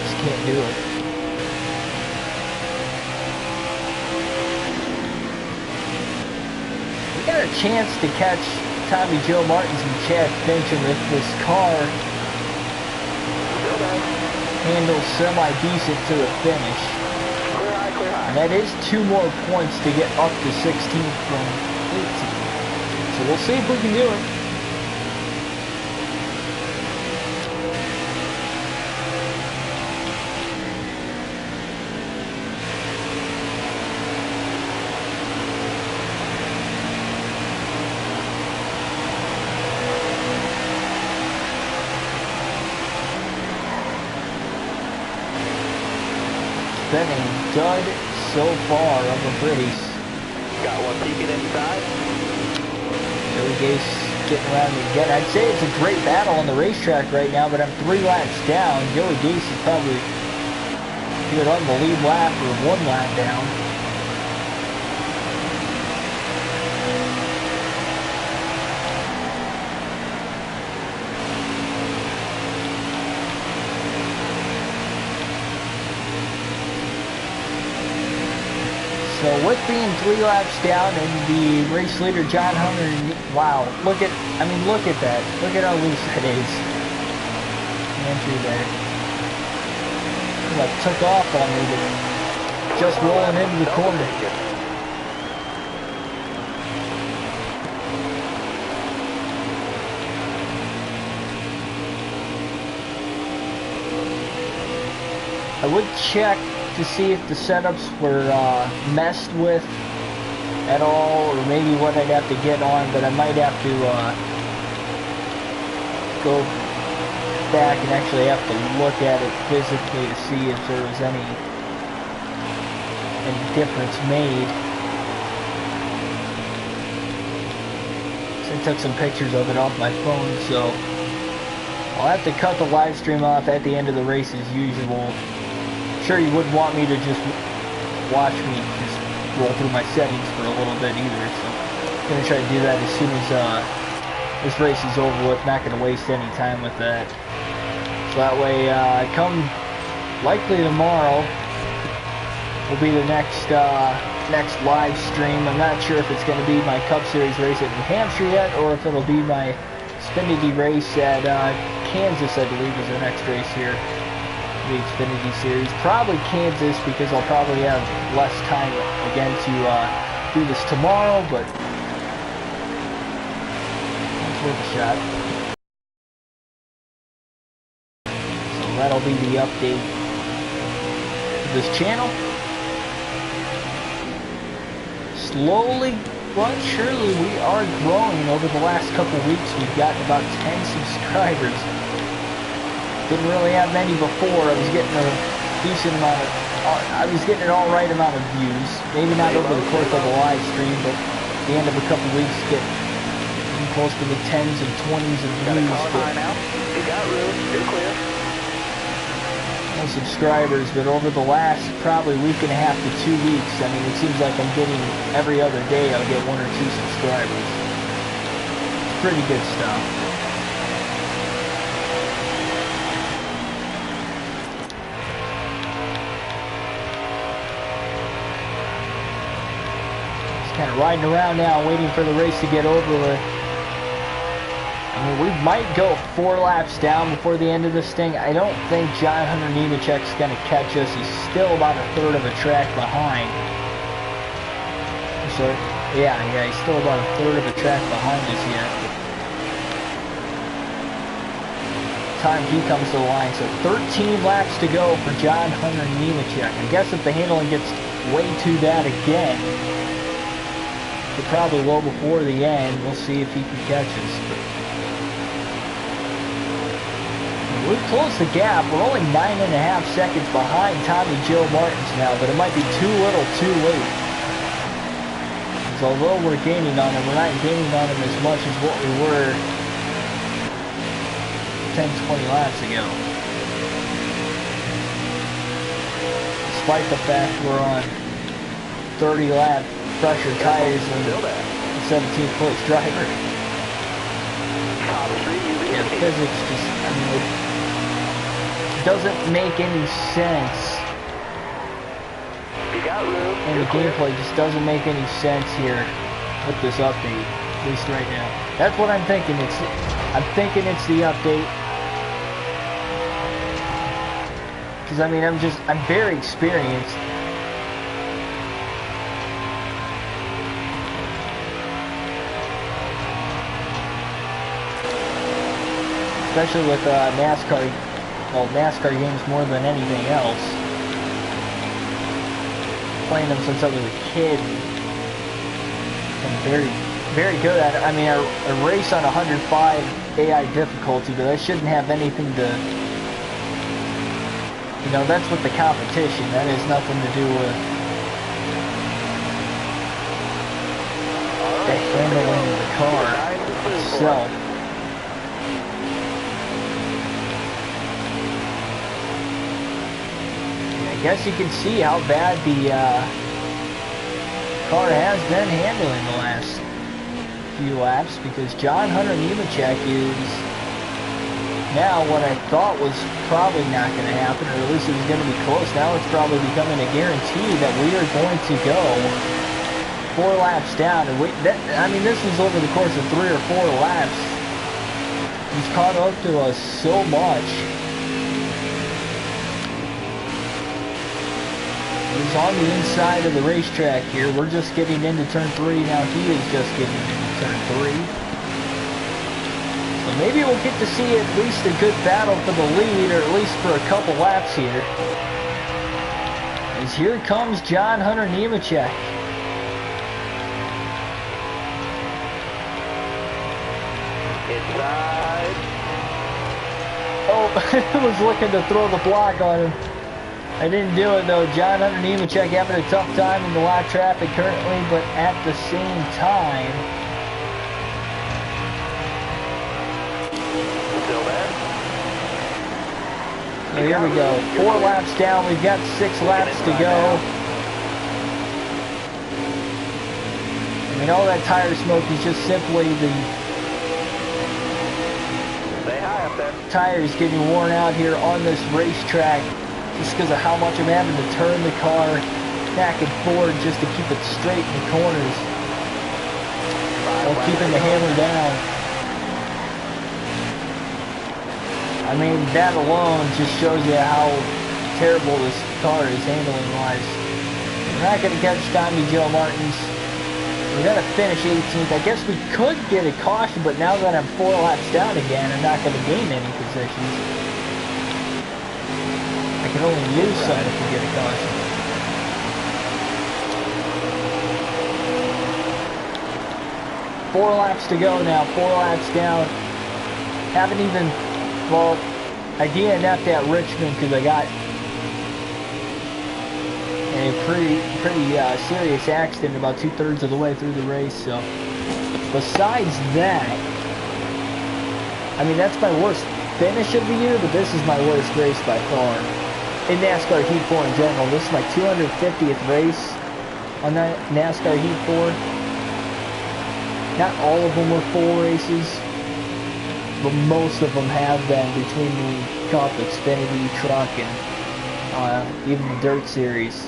Just can't do it. We got a chance to catch Tommy Joe Martins and Chad Fincham if this car handles semi-decent to the finish. Clear high, clear high. And that is 2 more points to get up to 16th from 18th. So we'll see if we can do it. Been a dud so far of a race. Got one peeking inside. Joey Gase getting around me again. I'd say it's a great battle on the racetrack right now, but I'm 3 laps down. Joey Gase is probably either on the lead lap or 1 lap down. So with being 3 laps down and the race leader John Hunter, wow, look at that. Look at how loose that is. Entry there. Like took off on me, but just rolling into the corner. I would check to see if the setups were messed with at all, or maybe what I'd have to get on, but I might have to go back and actually have to look at it physically to see if there was any difference made. So I took some pictures of it off my phone, so I'll have to cut the live stream off at the end of the race as usual. Sure, you wouldn't want me to just watch me just roll through my settings for a little bit either, so I'm going to try to do that as soon as this race is over with. Not going to waste any time with that. So that way, come likely tomorrow will be the next live stream. I'm not sure if it's going to be my Cup Series race at New Hampshire yet, or if it'll be my Xfinity race at Kansas, I believe, is the next race here. The Xfinity Series. Probably Kansas, because I'll probably have less time again to do this tomorrow, but it's worth a shot. So that'll be the update to this channel. Slowly but surely we are growing. Over the last couple weeks we've gotten about 10 subscribers. Didn't really have many before. I was getting a decent amount of, I was getting an alright amount of views. Maybe not over the course of the live stream, but at the end of a couple weeks, getting close to the 10s and 20s of views. You got room. You're clear. No subscribers, but over the last probably week and a half to 2 weeks, I mean, it seems like I'm getting every other day I'll get 1 or 2 subscribers. It's pretty good stuff. Kind of riding around now, waiting for the race to get over with. I mean, we might go 4 laps down before the end of this thing. I don't think John Hunter Nemechek's going to catch us. He's still about 1/3 of a track behind. So, yeah, he's still about 1/3 of a track behind us yet. Time he comes to the line, so 13 laps to go for John Hunter Nemechek. I guess if the handling gets way too bad again, it probably will before the end. We'll see if he can catch us. We've closed the gap. We're only 9.5 seconds behind Tommy Joe Martins now, but it might be too little too late. Because although we're gaining on him, we're not gaining on him as much as what we were 10, 20 laps ago. Despite the fact we're on 30 lap pressure tires and the 17th place driver. Yeah, physics just, I mean, it doesn't make any sense. And the gameplay just doesn't make any sense here with this update, at least right now. That's what I'm thinking. I'm thinking it's the update. Because, I mean, I'm very experienced. Especially with NASCAR, well, NASCAR games more than anything else. Playing them since I was a kid. I'm very, very good at it. I mean, I race on 105 AI difficulty, but that shouldn't have anything to, you know, that's with the competition. That has nothing to do with the handling of the car itself. I guess you can see how bad the car has been handling the last few laps, because John Hunter Nemechek is now what I thought was probably not going to happen, or at least it was going to be close. Now it's probably becoming a guarantee that we are going to go 4 laps down. And I mean, this was over the course of 3 or 4 laps. He's caught up to us so much. He's on the inside of the racetrack here. We're just getting into turn 3 now. He is just getting into turn 3. So maybe we'll get to see at least a good battle for the lead, or at least for a couple laps here. As here comes John Hunter Nemechek. Inside. Oh, I was looking to throw the block on him. I didn't do it though. John Hunter Nemechek having a tough time in the lap traffic currently, but at the same time, Still there. so here we go. 4 laps down. We've got 6 laps to go. I mean, all that tire smoke is just simply the Stay high up there. tires getting worn out here on this racetrack. Just because of how much I'm having to turn the car back and forward just to keep it straight in the corners while keeping the hammer down. I mean, that alone just shows you how terrible this car is handling wise. We're not going to catch Tommy Joe Martins. We're going to finish 18th. I guess we could get a caution, but now that I'm 4 laps down again, I'm not going to gain any positions. I can only lose some if we get a caution. Four laps to go now, 4 laps down. Haven't even, well, I DNF'd at Richmond because I got in a pretty serious accident about 2/3 of the way through the race. So besides that, I mean, that's my worst finish of the year, but this is my worst race by far. In NASCAR Heat 4 in general, this is my 250th race on that NASCAR Heat 4. Not all of them were full races, but most of them have been between the Cup, Xfinity, Truck, and even the Dirt Series.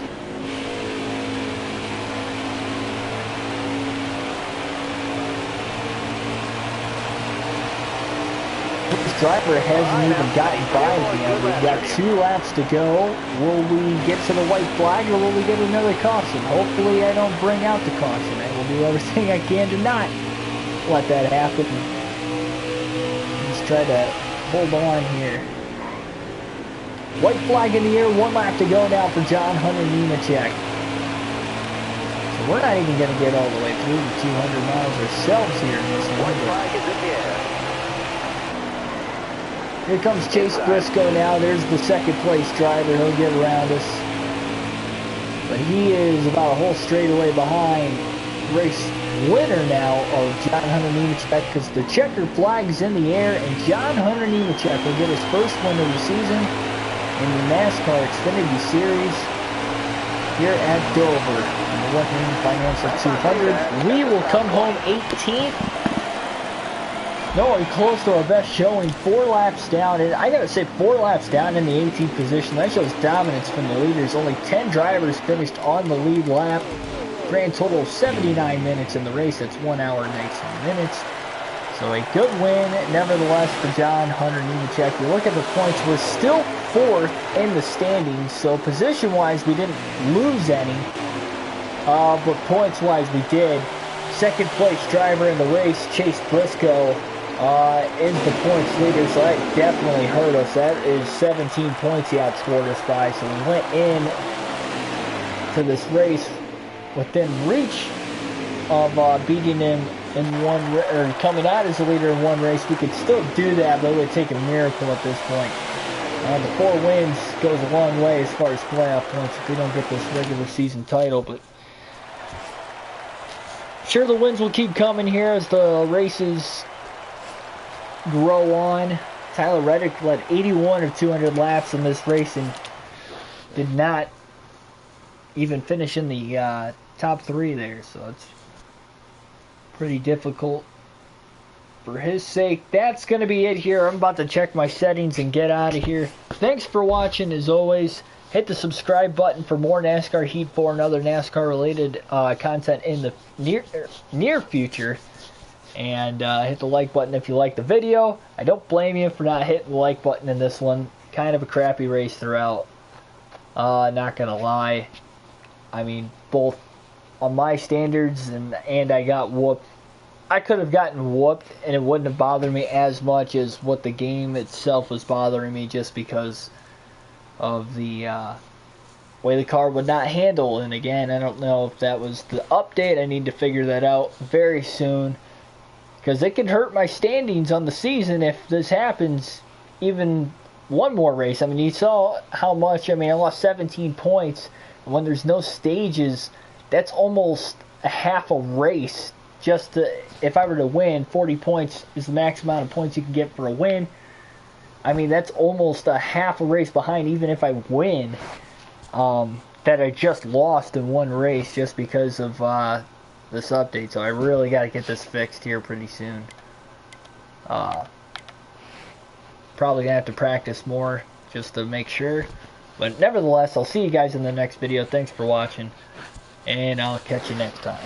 This driver hasn't even gotten by me yet. We've got 2 laps to go. Will we get to the white flag, or will we get another caution? Hopefully I don't bring out the caution. I will do everything I can to not let that happen. Just try to hold on here. White flag in the air, 1 lap to go now for John Hunter Nemechek. So we're not even going to get all the way through the 200 miles ourselves here in this one. White flag is in the air. Here comes Chase Briscoe now. There's the 2nd place driver. He'll get around us. But he is about a whole straightaway behind race winner now of John Hunter Nemechek, because the checker flag is in the air, and John Hunter Nemechek will get his first win of the season in the NASCAR Xfinity Series here at Dover in the Western Financial 200. We will come home 18th. Nowhere close to our best showing, 4 laps down, and I gotta say 4 laps down in the 18th position. That shows dominance from the leaders. Only 10 drivers finished on the lead lap. Grand total of 79 minutes in the race. That's 1 hour and 19 minutes. So a good win, nevertheless, for John Hunter Nemechek. You look at the points, we're still 4th in the standings, so position-wise we didn't lose any, but points-wise we did. Second place driver in the race, Chase Briscoe, is the points leader, so that definitely hurt us. That is 17 points he outscored us by, so we went in to this race within reach of beating him in one, or coming out as a leader in one race. We could still do that, but it would take a miracle at this point. The 4 wins goes a long way as far as playoff points if we don't get this regular season title, but sure, the wins will keep coming here as the races grow on. Tyler Reddick led 81 of 200 laps in this race and did not even finish in the top 3 there, so it's pretty difficult for his sake. That's going to be it here. I'm about to check my settings and get out of here. Thanks for watching. As always, hit the subscribe button for more NASCAR Heat 4 and other NASCAR related content in the near future. And hit the like button if you like the video. I don't blame you for not hitting the like button in this one. Kind of a crappy race throughout. Not gonna lie. I mean, both on my standards and I got whooped. I could have gotten whooped and it wouldn't have bothered me as much as what the game itself was bothering me, just because of the way the car would not handle. And again, I don't know if that was the update. I need to figure that out very soon, because it could hurt my standings on the season if this happens even one more race. I mean, you saw how much, I mean, I lost 17 points. And when there's no stages, that's almost a half a race. Just to, if I were to win, 40 points is the max amount of points you can get for a win. I mean, that's almost a half a race behind, even if I win, that I just lost in one race just because of this update. So I really got to get this fixed here pretty soon. Probably going to have to practice more just to make sure. But nevertheless, I'll see you guys in the next video. Thanks for watching, and I'll catch you next time.